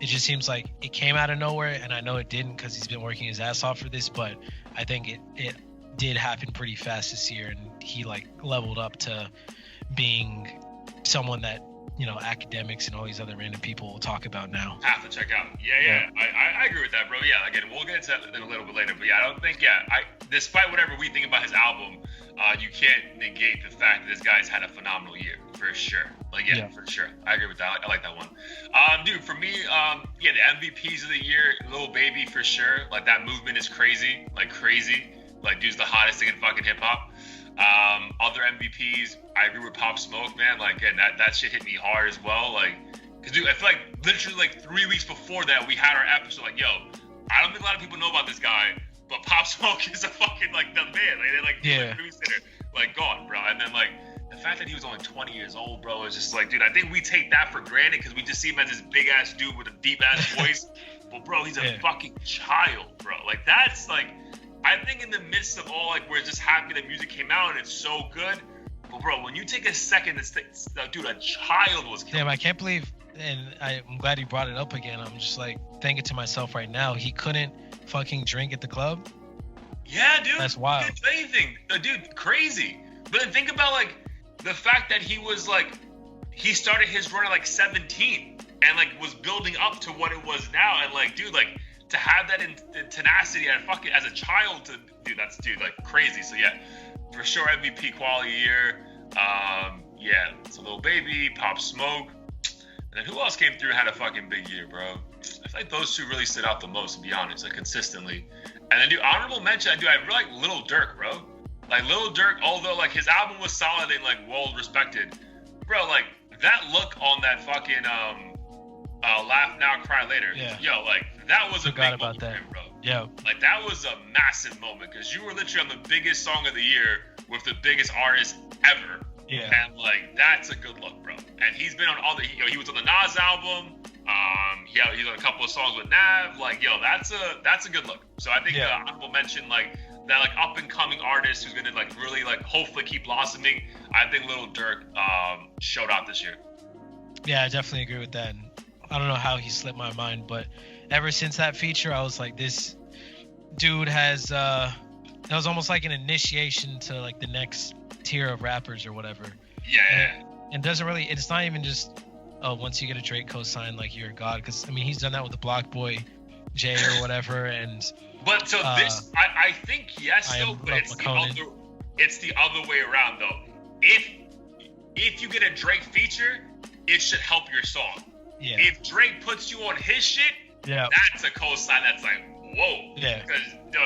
it just seems like it came out of nowhere, and I know it didn't because he's been working his ass off for this, but I think it did happen pretty fast this year, and he like leveled up to being someone that, you know, academics and all these other random people will talk about now. Have to check out. Yeah. I agree with that, bro. Yeah, again, we'll get into that in a little bit later, but yeah, I don't think, despite whatever we think about his album, you can't negate the fact that this guy's had a phenomenal year, for sure. Like, yeah, for sure. I agree with that. I like that one. Dude, for me, the MVPs of the year, Lil Baby, for sure. Like, that movement is crazy. Like, dude's the hottest thing in fucking hip-hop. Other MVPs, I agree with Pop Smoke, man. Like, again, that shit hit me hard as well. Like, because, dude, I feel like literally, like, 3 weeks before that, we had our episode, like, yo, I don't think a lot of people know about this guy, but Pop Smoke is a fucking, like, the man. Like, like, gone, bro. And then, like, the fact that he was only 20 years old, bro, is just like, dude, I think we take that for granted because we just see him as this big-ass dude with a deep-ass voice. But, bro, he's a fucking child, bro. Like, that's, like, I think in the midst of all, like, we're just happy that music came out and it's so good. But, bro, when you take a second to think, dude, a child was killed. Damn, I can't believe, and I'm glad you brought it up again. I'm just, like, thinking to myself right now, he couldn't fucking drink at the club? Yeah, dude. That's wild. He didn't do anything. Dude, crazy. But then think about, like, the fact that he was, like, he started his run at, like, 17 and, like, was building up to what it was now. And, like, dude, like, to have that in tenacity and fucking as a child to, dude, that's, dude, like, crazy. So, yeah, for sure, MVP quality year. So Lil Baby, Pop Smoke. And then who else came through and had a fucking big year, bro? I feel like those two really stood out the most, to be honest, like, consistently. And then, dude, honorable mention, I really like Lil Durk, bro. Like, Lil Durk, although, like, his album was solid and, like, well-respected, bro, like, that look on that fucking, Laugh Now, Cry Later. Yeah. Yo, like, that was a big about moment that. for him, bro. Yeah. Like, that was a massive moment because you were literally on the biggest song of the year with the biggest artist ever. Yeah. And, like, that's a good look, bro. And he's been on all the, he was on the Nas album. He's on a couple of songs with Nav. Like, yo, that's a good look. So I think honorable mention, like, that, like, up and coming artist who's gonna, like, really, like, hopefully keep blossoming. I think Lil Durk showed out this year. Yeah, I definitely agree with that. And I don't know how he slipped my mind, but ever since that feature, I was like, this dude has that was almost like an initiation to, like, the next tier of rappers or whatever. Yeah. And doesn't really, it's not even just once you get a Drake co-sign, like, you're a god, because I mean, he's done that with the Block Boy Jay or whatever. And but so this, I think yes, though, but it's the other way around, though. If you get a Drake feature, it should help your song. Yeah. If Drake puts you on his shit, that's a co-sign that's like, whoa. Yeah. Because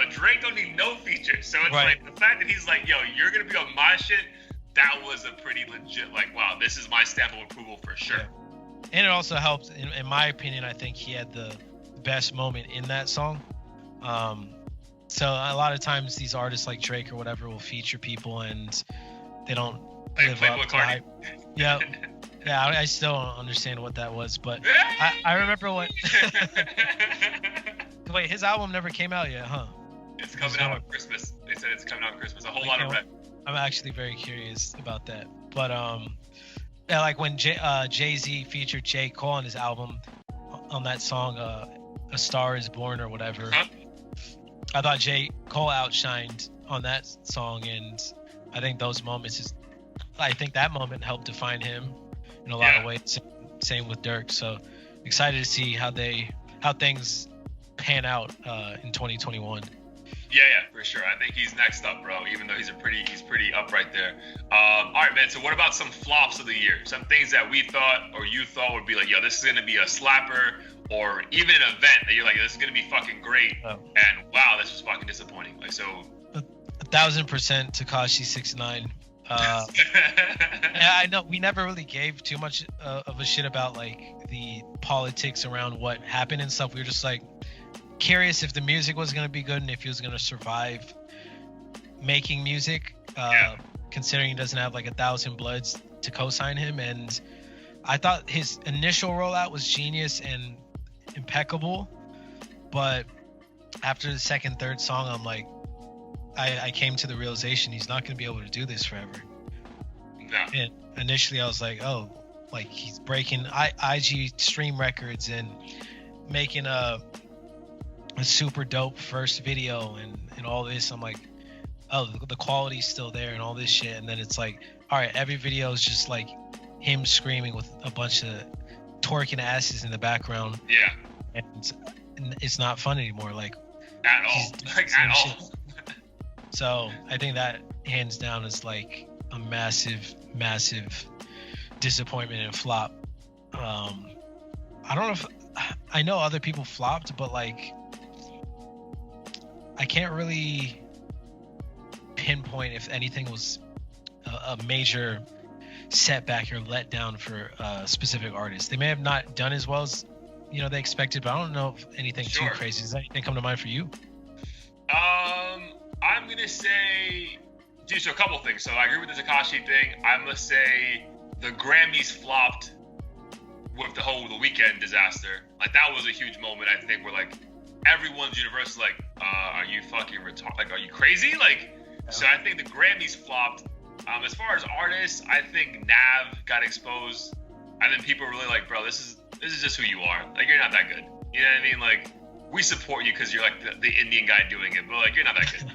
Drake don't need no features. So it's like the fact that he's like, yo, you're gonna be on my shit, that was a pretty legit, like, wow, this is my stamp of approval for sure. Yeah. And it also helped, in my opinion, I think he had the best moment in that song. So a lot of times these artists like Drake or whatever will feature people and they don't live up to hype. Yeah. Yeah, I still don't understand what that was, but I remember when. Wait, his album never came out yet, huh? It's coming out on Christmas. They said it's coming out on Christmas. A whole lot of red. I'm actually very curious about that. But yeah, like when Jay-Z featured J. Cole on his album on that song, A Star Is Born or whatever. Huh? I thought J. Cole outshined on that song, and I think those moments I think that moment helped define him in a lot of ways. Same with Durk. So excited to see how things pan out in 2021. Yeah, for sure. I think he's next up, bro. Even though he's pretty up right there. All right, man. So what about some flops of the year? Some things that we thought or you thought would be like, yo, this is gonna be a slapper, or even an event that you're like, this is gonna be fucking great, and wow, this was fucking disappointing. Like, so 1,000% Tekashi 6ix9ine. Yeah, I know we never really gave too much of a shit about, like, the politics around what happened and stuff. We were just like curious if the music was going to be good and if he was going to survive making music, considering he doesn't have like 1,000 Bloods to co-sign him. And I thought his initial rollout was genius and impeccable, but after the second, third song, I'm like, I came to the realization he's not going to be able to do this forever. No. And initially I was like, oh, like, he's breaking IG stream records and making a super dope first video and all this. I'm like, oh, the quality's still there and all this shit. And then it's like, all right, every video is just like him screaming with a bunch of twerking asses in the background. Yeah. And it's not fun anymore. Like at all. Like at all. So I think that hands down is like a massive disappointment and flop. I don't know if I know other people flopped, but like I can't really pinpoint if anything was a major setback or letdown for a specific artist. They may have not done as well as they expected, but I don't know if anything too crazy. Does anything come to mind for you? I'm gonna say, dude. So a couple things. So I agree with the Tekashi thing. I'm gonna say the Grammys flopped with the Weeknd disaster. Like that was a huge moment. I think where like everyone's universal. Like, are you fucking retarded? Like, are you crazy? Like, yeah. So I think the Grammys flopped. As far as artists, I think Nav got exposed. I think people were really like, bro, this is just who you are. Like, you're not that good. You know what I mean? Like, we support you because you're like the Indian guy doing it, but like, you're not that good.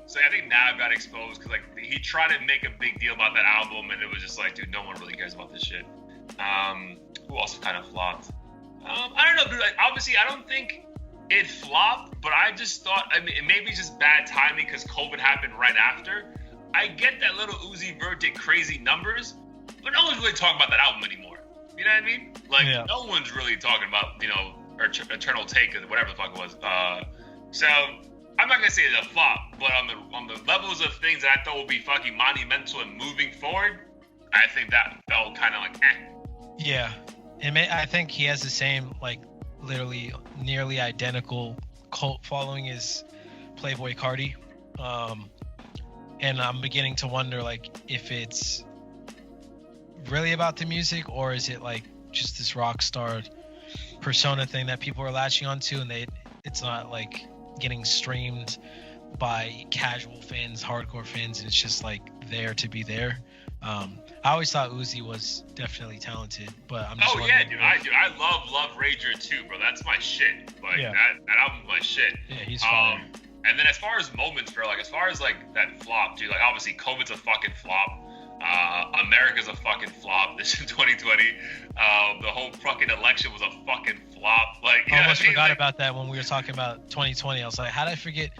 So I think Nav got exposed because like he tried to make a big deal about that album, and it was just like, dude, no one really cares about this shit. Who else kind of flopped? I don't know, dude. Like, obviously, I don't think it flopped, but I just thought, I mean, maybe it's just bad timing because COVID happened right after. I get that Lil Uzi Vert did crazy numbers, but no one's really talking about that album anymore. You know what I mean? Like, No one's really talking about, Eternal Take or whatever the fuck it was. So I'm not gonna say it's a flop, but on the levels of things that I thought would be fucking monumental and moving forward, I think that felt kind of like Yeah, I think he has the same, like, literally nearly identical cult following as Playboy Cardi, and I'm beginning to wonder, like, if it's really about the music or is it like just this rock star persona thing that people are latching onto, and it's not like getting streamed by casual fans, hardcore fans, and it's just like there to be there. I always thought Uzi was definitely talented, but I'm just yeah, dude. I love Rager too, bro. That's my shit. Like that album's my shit. Yeah, he's fine. And then as far as moments, bro, like as far as like that flop, dude, like obviously COVID's a fucking flop. America's a fucking flop. This is 2020. The whole fucking election was a fucking flop. Like, I almost forgot about that when we were talking about 2020. I was like, how did I forget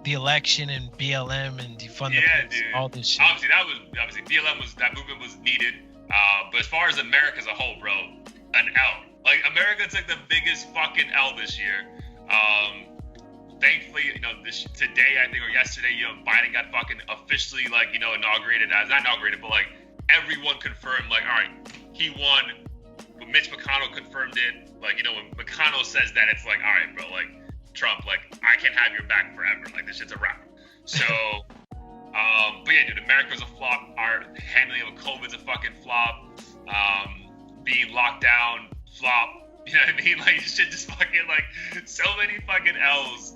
the election and BLM and defund the police, all this shit? Obviously that movement was needed. But as far as America as a whole, bro, an L. Like, America took the biggest fucking L this year. Thankfully, today, I think, or yesterday, Biden got fucking officially, like, inaugurated as, not inaugurated, but, like, everyone confirmed, like, all right, he won. When Mitch McConnell confirmed it, like, when McConnell says that, it's like, all right, bro, like, Trump, like, I can't have your back forever. Like, this shit's a wrap. So, but yeah, dude, America's a flop. Our handling of COVID's a fucking flop. Being locked down, flop. You know what I mean? Like, shit just fucking, like, so many fucking L's.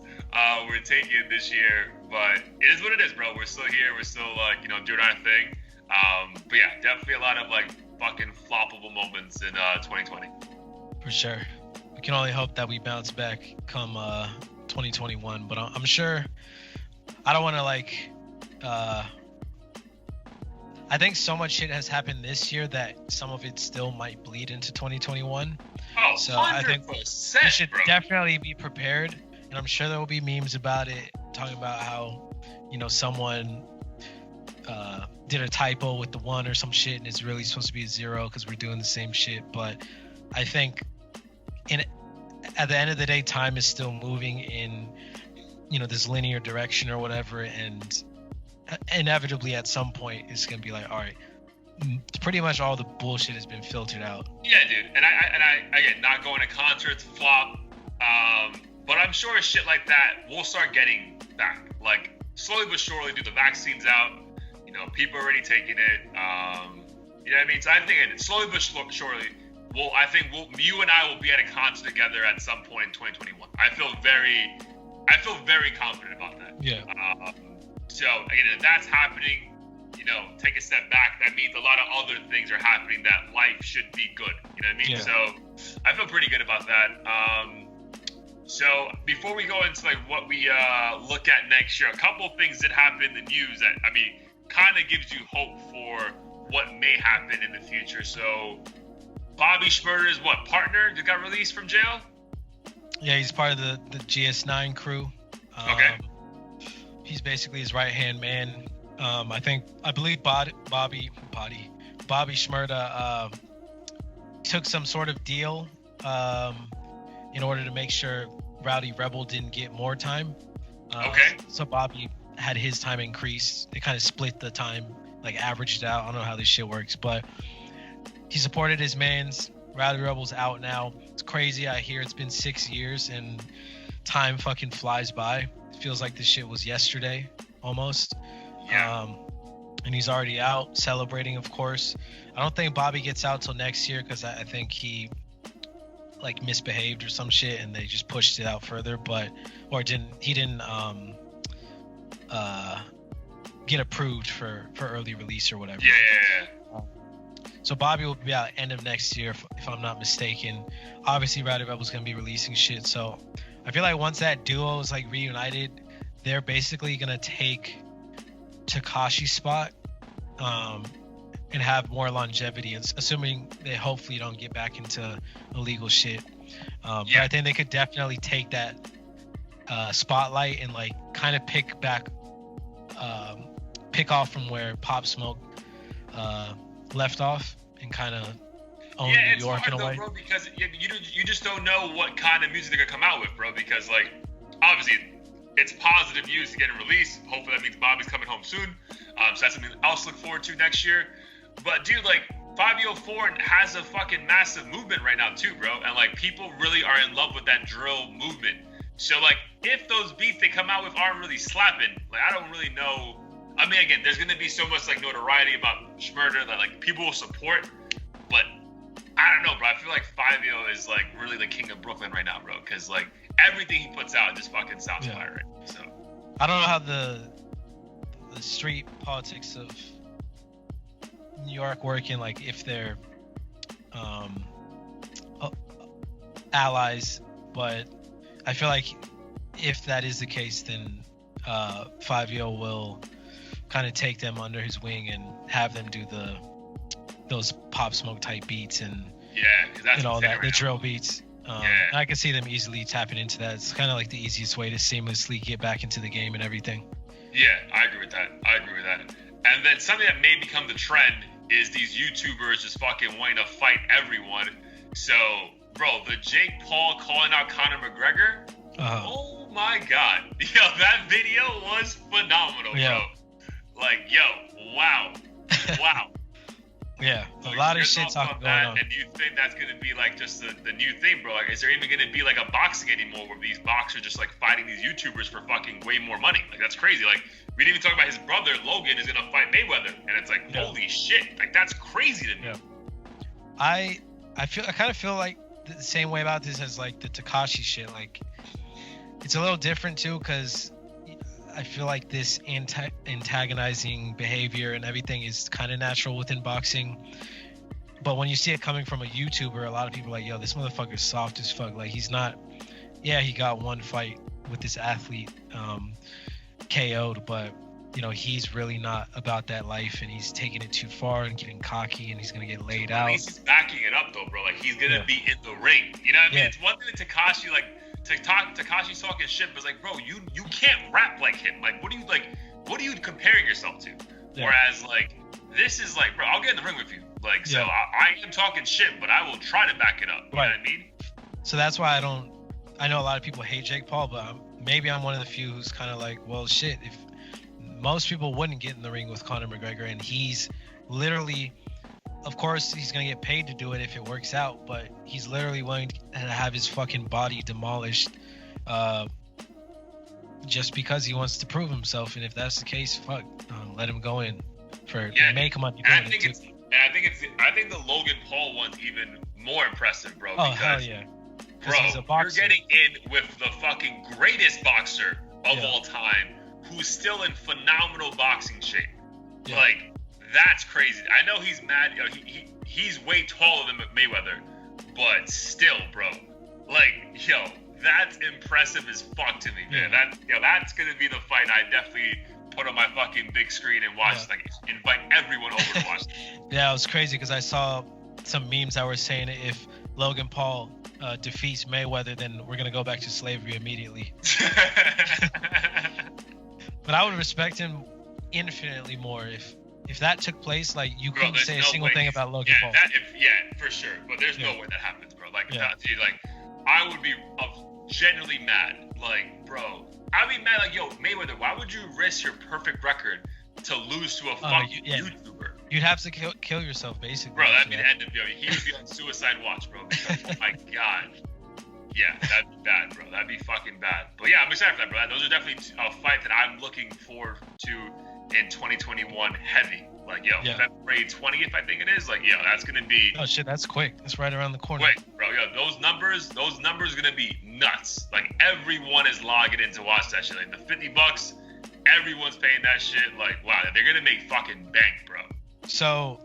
We're taking this year, but it is what it is, bro. We're still here. We're still, like, doing our thing. But yeah, definitely a lot of, like, fucking floppable moments in 2020. For sure. We can only hope that we bounce back come 2021. But I'm sure, I don't want to, like, I think so much shit has happened this year that some of it still might bleed into 2021. Oh, so 100%, I think we should definitely be prepared. And I'm sure there will be memes about it, talking about how, someone did a typo with the 1 or some shit, and it's really supposed to be a 0 because we're doing the same shit. But I think at the end of the day, time is still moving in, this linear direction or whatever, and inevitably at some point it's gonna be like, all right, pretty much all the bullshit has been filtered out. Yeah, dude. And I again, not going to concerts, flop. But I'm sure shit like that we'll start getting back. Like, slowly but surely, dude, the vaccine's out. People are already taking it. You know what I mean? So I think slowly but surely, you and I will be at a concert together at some point in 2021. I feel very confident about that. Yeah. So again, if that's happening, take a step back, that means a lot of other things are happening that life should be good. You know what I mean? Yeah. So I feel pretty good about that. So before we go into like what we look at next year, a couple of things did happen in the news that, I mean, kind of gives you hope for what may happen in the future. So Bobby Shmurda's partner that got released from jail? Yeah, he's part of the GS9 crew. Okay. He's basically his right-hand man. I believe Bobby Shmurda took some sort of deal in order to make sure Rowdy Rebel didn't get more time. Okay. So Bobby had his time increased. They kind of split the time, like averaged out. I don't know how this shit works, but he supported his mans. Rowdy Rebel's out now. It's crazy. I hear it's been 6 years and time fucking flies by. It feels like this shit was yesterday almost. Yeah. And he's already out celebrating, of course. I don't think Bobby gets out till next year because I think he like misbehaved or some shit and they just pushed it out further, he didn't get approved for early release or whatever. Yeah. So Bobby will be out end of next year if I'm not mistaken. Obviously Rowdy Rebel's gonna be releasing shit, so I feel like once that duo is like reunited, they're basically gonna take Tekashi's spot and have more longevity, assuming they hopefully don't get back into illegal shit. But I think they could definitely take that spotlight and like kind of pick off from where Pop Smoke left off and kind of own New York in a way. Bro, because you just don't know what kind of music they're gonna come out with, bro. Because like obviously it's positive news to get him released. Hopefully that means Bobby's coming home soon. So that's something else to look forward to next year. But dude, like 504 has a fucking massive movement right now too, bro. And like people really are in love with that drill movement. So like if those beats they come out with aren't really slapping, like I don't really know. I mean, again, there's gonna be so much like notoriety about Shmurda that like people will support, but I don't know, bro. I feel like 5-0 is like really the king of Brooklyn right now, bro. Because like everything he puts out just fucking sounds fire, right? So I don't know how the street politics of New York working, like if they're allies, but I feel like if that is the case, then 5-0 will kind of take them under his wing and have them do those Pop Smoke type beats and that's all that, right the now. drill beats. I can see them easily tapping into that. It's kind of like the easiest way to seamlessly get back into the game and everything. Yeah, I agree with that. And then something that may become the trend is these YouTubers just fucking wanting to fight everyone. So, bro, the Jake Paul calling out Conor McGregor. Oh my God. Yo, that video was phenomenal, bro. Like, yo, wow. Yeah, a lot of shit talking going on. And do you think that's going to be like just the new thing, bro? Like, is there even going to be like a boxing anymore where these boxers just like fighting these YouTubers for fucking way more money? Like, that's crazy. Like, we didn't even talk about his brother, Logan, is going to fight Mayweather. And it's like, holy shit. Like, that's crazy to me. Yeah. I kind of feel like the same way about this as like the Tekashi shit. Like, it's a little different too, because I feel like this antagonizing behavior and everything is kind of natural within boxing. But when you see it coming from a YouTuber, a lot of people are like, yo, this motherfucker's soft as fuck. Like, he's not, he got one fight with this athlete KO'd, but, you know, he's really not about that life and he's taking it too far and getting cocky and he's going to get laid out. At least he's backing it up, though, bro. Like, he's going to be in the ring. You know what I mean? It's one thing that Tekashi, like, Tekashi's talking shit, but it's like, bro, you can't rap like him. Like, what are you comparing yourself to? Whereas, like, this is like, bro, I'll get in the ring with you. Like, so I am talking shit, but I will try to back it up. You know what I mean? So that's why I know a lot of people hate Jake Paul, but maybe I'm one of the few who's kind of like, well, shit, if most people wouldn't get in the ring with Conor McGregor, and he's literally, of course, he's going to get paid to do it if it works out, but he's literally willing to have his fucking body demolished just because he wants to prove himself. And if that's the case, fuck, let him go in for make money doing it too. I think the Logan Paul one's even more impressive, bro. Oh, hell yeah. Bro, you're getting in with the fucking greatest boxer of all time who's still in phenomenal boxing shape. Yeah. Like, That's crazy. I know he's mad. Yo, he's way taller than Mayweather, but still, bro. Like, yo, that's impressive as fuck to me, man. That's gonna be the fight I definitely put on my fucking big screen and watch. Like, invite everyone over to watch. Yeah, it was crazy because I saw some memes that were saying if Logan Paul defeats Mayweather, then we're gonna go back to slavery immediately. But I would respect him infinitely more if that took place. Like, you couldn't say a single thing about Logan Paul. For sure. But there's no way that happens, bro. Like, dude, like, I would be genuinely mad. Like, bro, I'd be mad. Like, yo, Mayweather, why would you risk your perfect record to lose to a fucking YouTuber? You'd have to kill yourself, basically. Bro, that'd be the end of it. He would be on suicide watch, bro. Because, oh my God. Yeah, that'd be bad, bro. That'd be fucking bad. But yeah, I'm excited for that, bro. Those are definitely a fight that I'm looking forward to in 2021 heavy. Like, yo, February 20th, I think it is. Like, yo, that's gonna be. Oh shit, that's quick. That's right around the corner. Quick, bro. Yo, those numbers are gonna be nuts. Like, everyone is logging in to watch that shit. Like, the $50, everyone's paying that shit. Like, wow, they're gonna make fucking bank, bro. So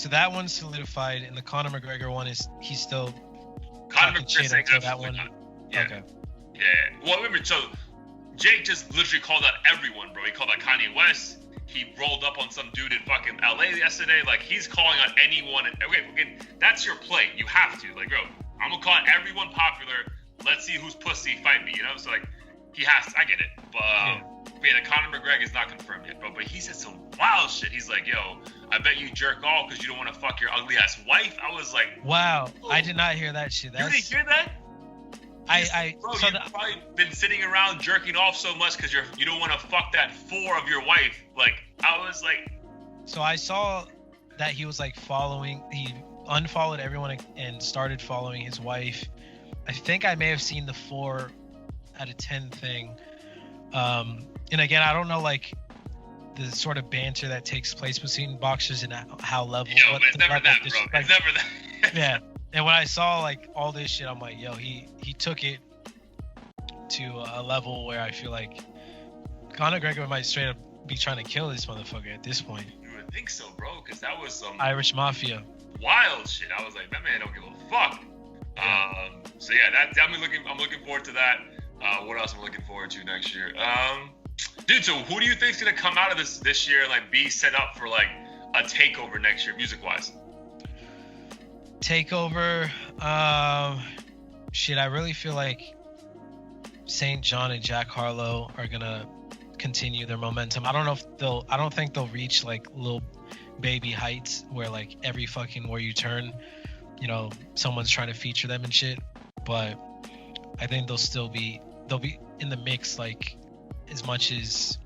that one's solidified, and the Conor McGregor one he's still. Conor McGregor until that one. Yeah. Okay. Yeah. Well, remember, so Jake just literally called out everyone, bro. He called out Kanye West. He rolled up on some dude in fucking LA yesterday. Like, he's calling out anyone. And okay, that's your play. You have to. Like, bro, I'm gonna call out everyone popular. Let's see who's pussy. Fight me. You know. So, like, he has to. I get it. But the Conor McGregor is not confirmed yet, bro. But he said some wild shit. He's like, yo, I bet you jerk off because you don't want to fuck your ugly ass wife. I was like, wow, I did not hear that shit. You didn't hear that? Bro, you've probably been sitting around jerking off so much because you don't want to fuck that whore of your wife. Like, I was like. So I saw that he was like he unfollowed everyone and started following his wife. I think I may have seen the 4 out of 10 thing. And again, I don't know, like, the sort of banter that takes place between boxers and how level. Yo, it's never that, bro. It's never that. Yeah. And when I saw, like, all this shit, I'm like, yo, he took it to a level where I feel like Conor McGregor might straight up be trying to kill this motherfucker at this point. You would think so, bro, because that was some Irish mafia wild shit. I was like, that man don't give a fuck. Yeah. So yeah, I'm looking forward to that. What else am I looking forward to next year? Dude, so who do you think's gonna come out of this year and, like, be set up for, like, a takeover next year, music wise? Takeover, shit. I really feel like St. John and Jack Harlow are gonna continue their momentum. I don't think they'll reach, like, little baby heights where, like, every fucking where you turn, you know, someone's trying to feature them and shit. But I think they'll be in the mix, like, as much as,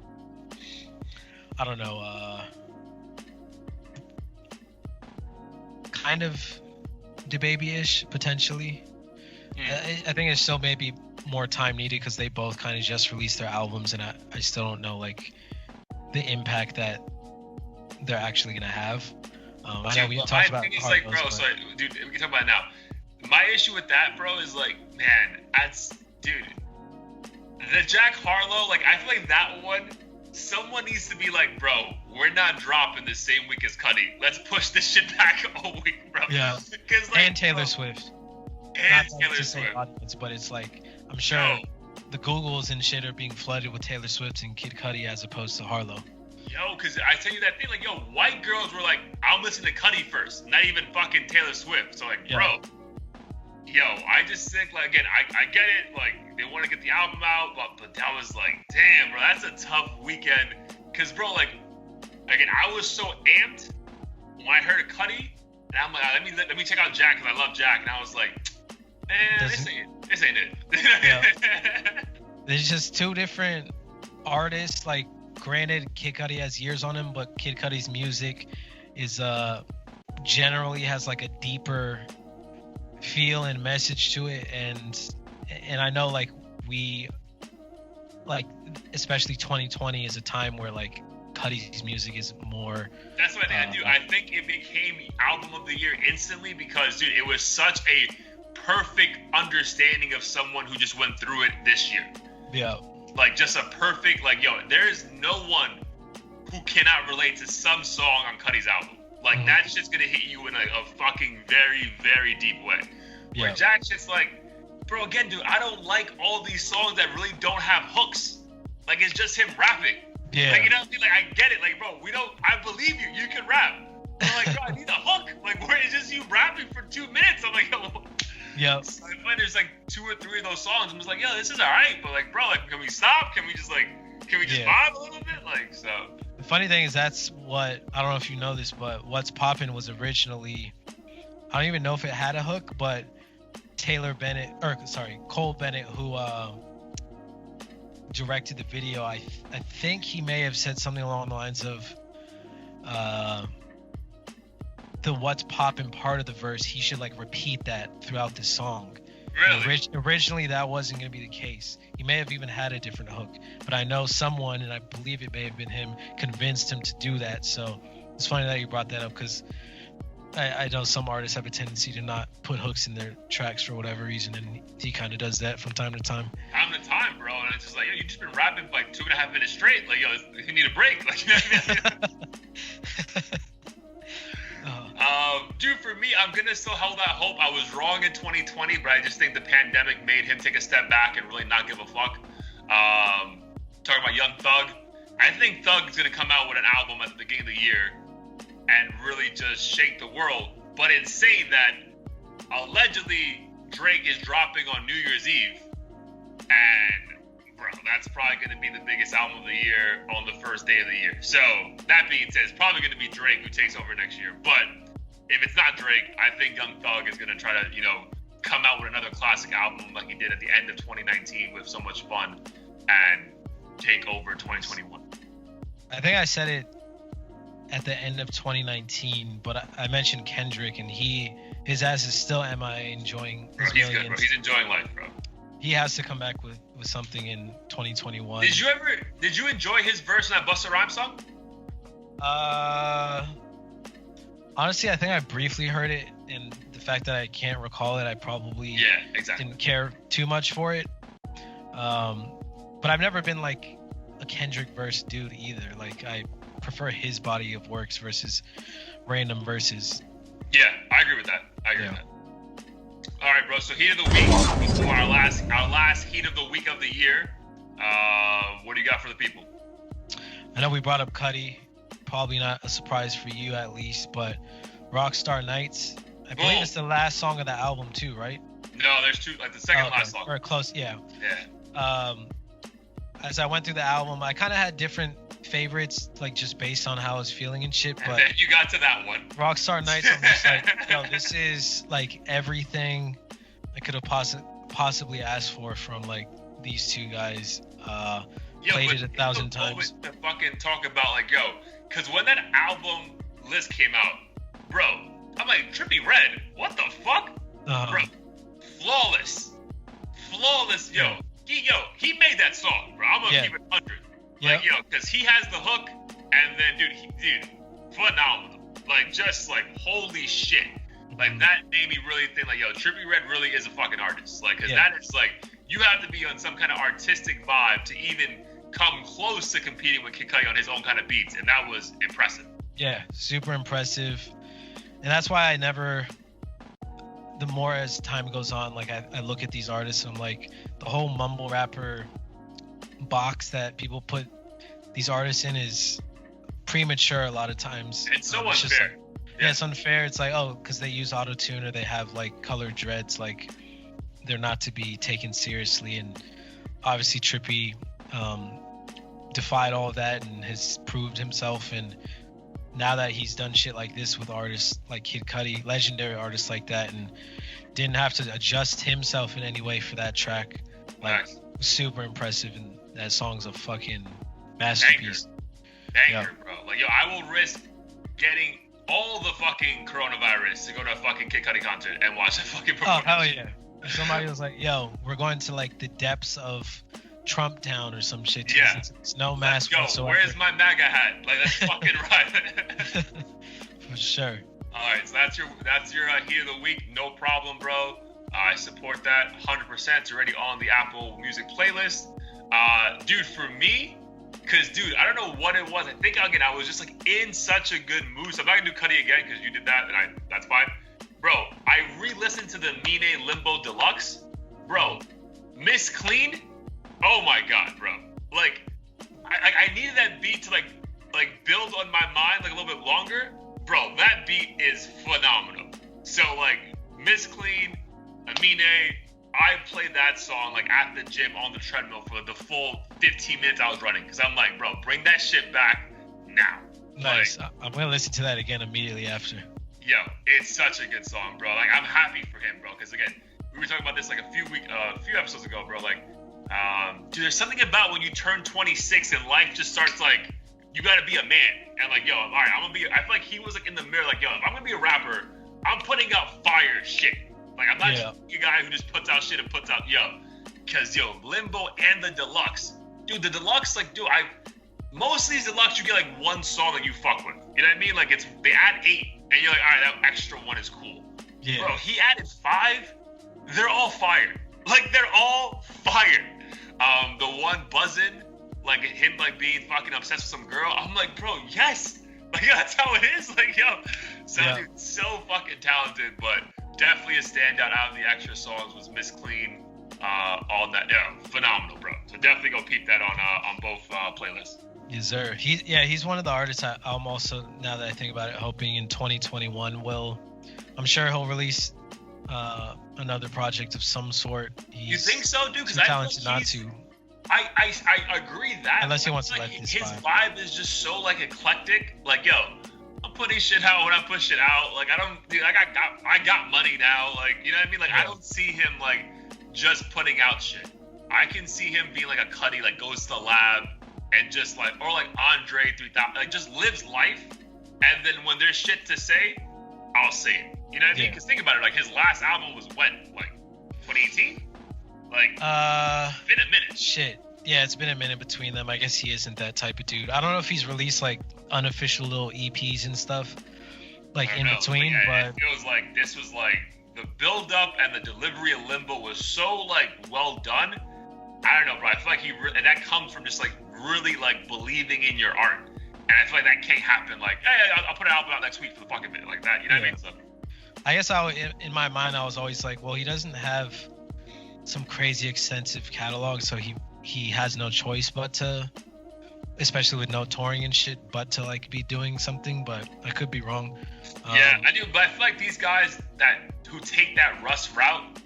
I don't know, kind of DaBaby-ish potentially. I think it's still maybe more time needed because they both kind of just released their albums, and I still don't know, like, the impact that they're actually gonna have. I know we talked about. It's like, bro, so, dude, we can talk about it now. My issue with that, bro, is like, man, dude, the Jack Harlow, like, I feel like that one, someone needs to be like, bro, we're not dropping the same week as Cudi. Let's push this shit back a week, bro. Yeah. Like, and Taylor Swift. And Taylor Swift. Audience, but it's like, I'm sure the Googles and shit are being flooded with Taylor Swift and Kid Cudi as opposed to Harlow. Yo, because I tell you that thing, like, yo, white girls were like, I'm listening to Cudi first, not even fucking Taylor Swift. So, like, bro, yo, I just think, like, again, I get it, like, they want to get the album out, but that was like, damn, bro, that's a tough weekend. Because, bro, like, again, I was so amped when I heard Cudi, and I'm like, let me check out Jack, because I love Jack, and I was like, man, this ain't it. Yeah. There's just two different artists. Like, granted, Kid Cudi has years on him, but Kid Cudi's music is generally has, like, a deeper feel and message to it, and I know, like, we, like, especially 2020 is a time where, like, Cudi's music is more. That's what I do. I think it became album of the year instantly because, dude, it was such a perfect understanding of someone who just went through it this year. Yeah. Like, just a perfect, like, yo, there is no one who cannot relate to some song on Cudi's album. Like, that's just gonna hit you in a fucking very, very deep way. Where Jack's just like, bro, again, dude, I don't like all these songs that really don't have hooks. Like, it's just him rapping. Yeah. Like, you know what I mean? Like, I get it. Like, bro, I believe you. You can rap. I'm like, bro, I need a hook. Like, where is just you rapping for 2 minutes? I'm like, yo. Yeah. I find there's like 2 or 3 of those songs. I'm just like, yo, this is all right. But like, bro, like, can we stop? Can we just vibe a little bit? Like, so. The funny thing is that's what, I don't know if you know this, but What's Poppin' was originally, I don't even know if it had a hook, but Cole Bennett, who directed the video, I think he may have said something along the lines of the What's Poppin' part of the verse, he should like repeat that throughout the song. Really? Originally that wasn't going to be the case. He may have even had a different hook, but I know someone, and I believe it may have been him, convinced him to do that. So it's funny that you brought that up, because I know some artists have a tendency to not put hooks in their tracks for whatever reason, and he kind of does that from time to time. Time to time, bro. And it's just like, yo, you just been rapping for like 2.5 minutes straight. Like, yo, you need a break. Like, you know what I mean? Dude, for me, I'm gonna still hold that hope. I was wrong in 2020, but I just think the pandemic made him take a step back and really not give a fuck. Talking about Young Thug, I think Thug's gonna come out with an album at the beginning of the year and really just shake the world. But in saying that, allegedly Drake is dropping on New Year's Eve, and bro, that's probably going to be the biggest album of the year on the first day of the year. So that being said, it's probably going to be Drake who takes over next year. But if it's not Drake, I think Young Thug is going to try to, come out with another classic album like he did at the end of 2019 with So Much Fun and take over 2021. I think I said it at the end of 2019, but I mentioned Kendrick, and his ass is still enjoying his bro, he's millions. good, bro. He's enjoying life, bro. He has to come back with something in 2021. Did you enjoy his verse in that Busta Rhymes song? Honestly, I think I briefly heard it, and the fact that I can't recall it, I probably didn't care too much for it. But I've never been like a Kendrick verse dude either. Like, I prefer his body of works versus random verses. Yeah, I agree with that. With that. All right, bro. So heat of the week for our last heat of the week of the year. What do you got for the people? I know we brought up Cudi. Probably not a surprise for you, at least, but Rockstar Nights. I believe it's the last song of the album too, right? No, there's two, like the second last song. Or close, yeah. Yeah. As I went through the album, I kind of had different favorites, like just based on how I was feeling and shit. But and then you got to that one. Rockstar Nights, I'm just like, yo, this is like everything I could have possibly asked for from like these two guys. Played it 1,000 times. To fucking talk about like, because when that album list came out, bro, I'm like, Trippie Redd, what the fuck? Bro, flawless, yo. He made that song, bro. I'm gonna keep it 100. Like, because he has the hook, and then, dude, phenomenal. Like, just like, holy shit. Like, that made me really think, like, Trippie Redd really is a fucking artist. Like, because that is like, you have to be on some kind of artistic vibe to even come close to competing with Kid Cudi on his own kind of beats, and that was impressive. Yeah, super impressive. And that's why the more as time goes on, like I look at these artists and I'm like, the whole mumble rapper box that people put these artists in is premature a lot of times. It's so unfair. It's unfair. It's like, because they use auto-tune or they have like colored dreads, like they're not to be taken seriously. And obviously Trippie defied all of that and has proved himself, and now that he's done shit like this with artists like Kid Cudi, legendary artists like that, and didn't have to adjust himself in any way for that track, like super impressive. And that song's a fucking masterpiece. Banger, bro. Like, I will risk getting all the fucking coronavirus to go to a fucking Kid Cudi concert and watch a fucking performance. Oh, hell yeah. If somebody was like, we're going to like the depths of Trump Town or some shit. Yeah. It's no mask whatsoever. Where's my MAGA hat? Like, that's fucking right. For sure. All right, so that's your heat of the week. No problem, bro. I support that 100%. It's already on the Apple Music playlist. Dude, for me, Cause dude, I don't know what it was. I think again, I was just like in such a good mood. So I'm not gonna do Cudi again because you did that, and that's fine. Bro, I re-listened to the Mine Limbo Deluxe. Bro, Miss Clean. Oh my god, bro. Like, I needed that beat to like build on my mind like a little bit longer. Bro, that beat is phenomenal. So like Miss Clean, Amine, I played that song like at the gym on the treadmill for the full 15 minutes I was running. Cause I'm like, bro, bring that shit back now. Nice. Like, I'm gonna listen to that again immediately after. Yo, it's such a good song, bro. Like I'm happy for him, bro. Cause again, we were talking about this like a few episodes ago, bro. Like, dude, there's something about when you turn 26 and life just starts like, you gotta be a man. And like, yo, all right, I feel like he was like in the mirror, like, yo, if I'm gonna be a rapper, I'm putting out fire shit. Like, I'm not just a guy who just puts out shit and puts out, cause Limbo and the Deluxe, dude, the Deluxe, like, dude, most of these Deluxe, you get like one song that you fuck with. You know what I mean? Like, they add 8, and you're like, all right, that extra one is cool. Yeah. Bro, he added 5. They're all fire. Like, they're all fire. The one buzzing, like him like being fucking obsessed with some girl. I'm like, bro, yes. Like, that's how it is. Like, dude, so fucking talented, but definitely a standout out of the extra songs was Miss Clean. All that, phenomenal, bro. So definitely go peep that on both playlists. Yes, sir. He's one of the artists I'm also, now that I think about it, hoping in 2021 I'm sure he'll release another project of some sort. You think so, dude? Because I talented not to. I agree that. Unless he wants to like let his vibe is just so like eclectic. Like, yo, I'm putting shit out when I push it out. Like, I got money now. Like, you know what I mean? Like, I don't see him like just putting out shit. I can see him being like a Cudi, like goes to the lab and just like, or like Andre 3000, like just lives life. And then when there's shit to say, I'll say it. You know what I mean? Because think about it, like his last album was when? Like 2018? Like, been a minute. Shit. Yeah, it's been a minute between them. I guess he isn't that type of dude. I don't know if he's released like unofficial little EPs and stuff, like in between. But it feels like this was like the build up and the delivery of Limbo was so like well done. I don't know, bro. I feel like and that comes from just like really like believing in your art. And I feel like that can't happen. Like, hey, I'll put an album out next week for the fucking minute, like that. You know what I mean? So, I guess in my mind, I was always like, well, he doesn't have some crazy extensive catalog, so he has no choice but to, especially with no touring and shit, but to like be doing something. But I could be wrong. Yeah, I do. But I feel like these guys who take that Russ route,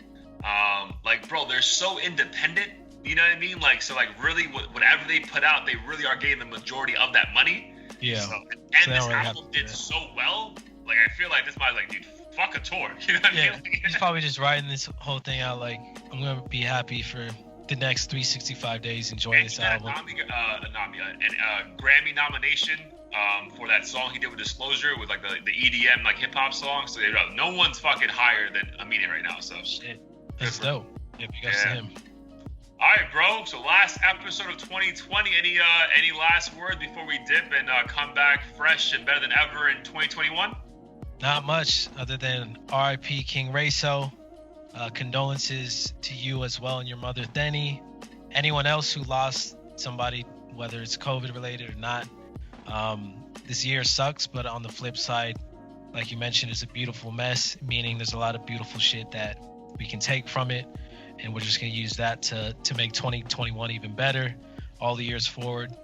like, bro, they're so independent. You know what I mean? Like, so like really, whatever they put out, they really are getting the majority of that money. Yeah. So, and this album did so well. Like, I feel like this might like, dude, fuck a tour. You know what I mean? Like, he's probably just writing this whole thing out like, I'm gonna be happy for the next 365 days enjoying this album. Grammy nomination for that song he did with Disclosure, with like the EDM like hip hop song. So no one's fucking higher than Amine right now. So shit, that's dope. Yeah, you guys see him. All right, bro. So last episode of 2020. Any last word before we dip and come back fresh and better than ever in 2021? Not much, other than R.I.P King Rasoe. Condolences to you as well and your mother, Thenny. Anyone else who lost somebody, whether it's COVID related or not. This year sucks, but on the flip side, like you mentioned, it's a beautiful mess, meaning there's a lot of beautiful shit that we can take from it. And we're just going to use that to make 2021 even better all the years forward.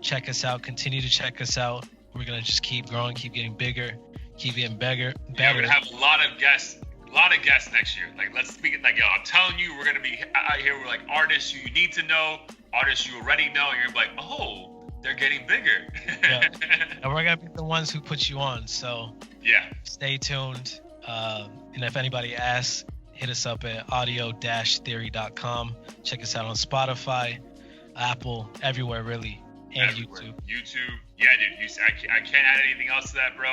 Check us out. Continue to check us out. We're going to just keep growing, keep getting bigger, keep getting better. Yeah, we're going to have a lot of guests next year. Like, let's speak it like, yo, I'm telling you, we're going to be out here with like artists who you need to know, artists you already know. And you're like, oh, they're getting bigger. Yeah. And we're going to be the ones who put you on. So yeah, stay tuned. And if anybody asks, hit us up at audio-theory.com. Check us out on Spotify, Apple, everywhere really, and everywhere. YouTube. Yeah, dude. I can't add anything else to that, bro.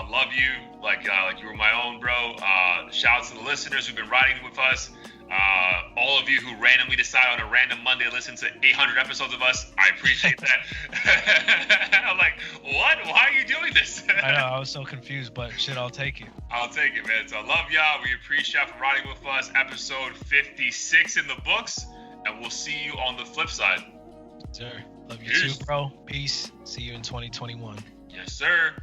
Love you, like you were my own, bro. Shout out to the listeners who've been riding with us. All of you who randomly decide on a random Monday to listen to 800 episodes of us, I appreciate that. I'm like, what? Why are you doing this? I know, I was so confused, but shit, I'll take it. I'll take it, man. So I love y'all. We appreciate y'all for riding with us. Episode 56 in the books, and we'll see you on the flip side. Sure. Love you too, bro. Peace. See you in 2021. Yes, sir.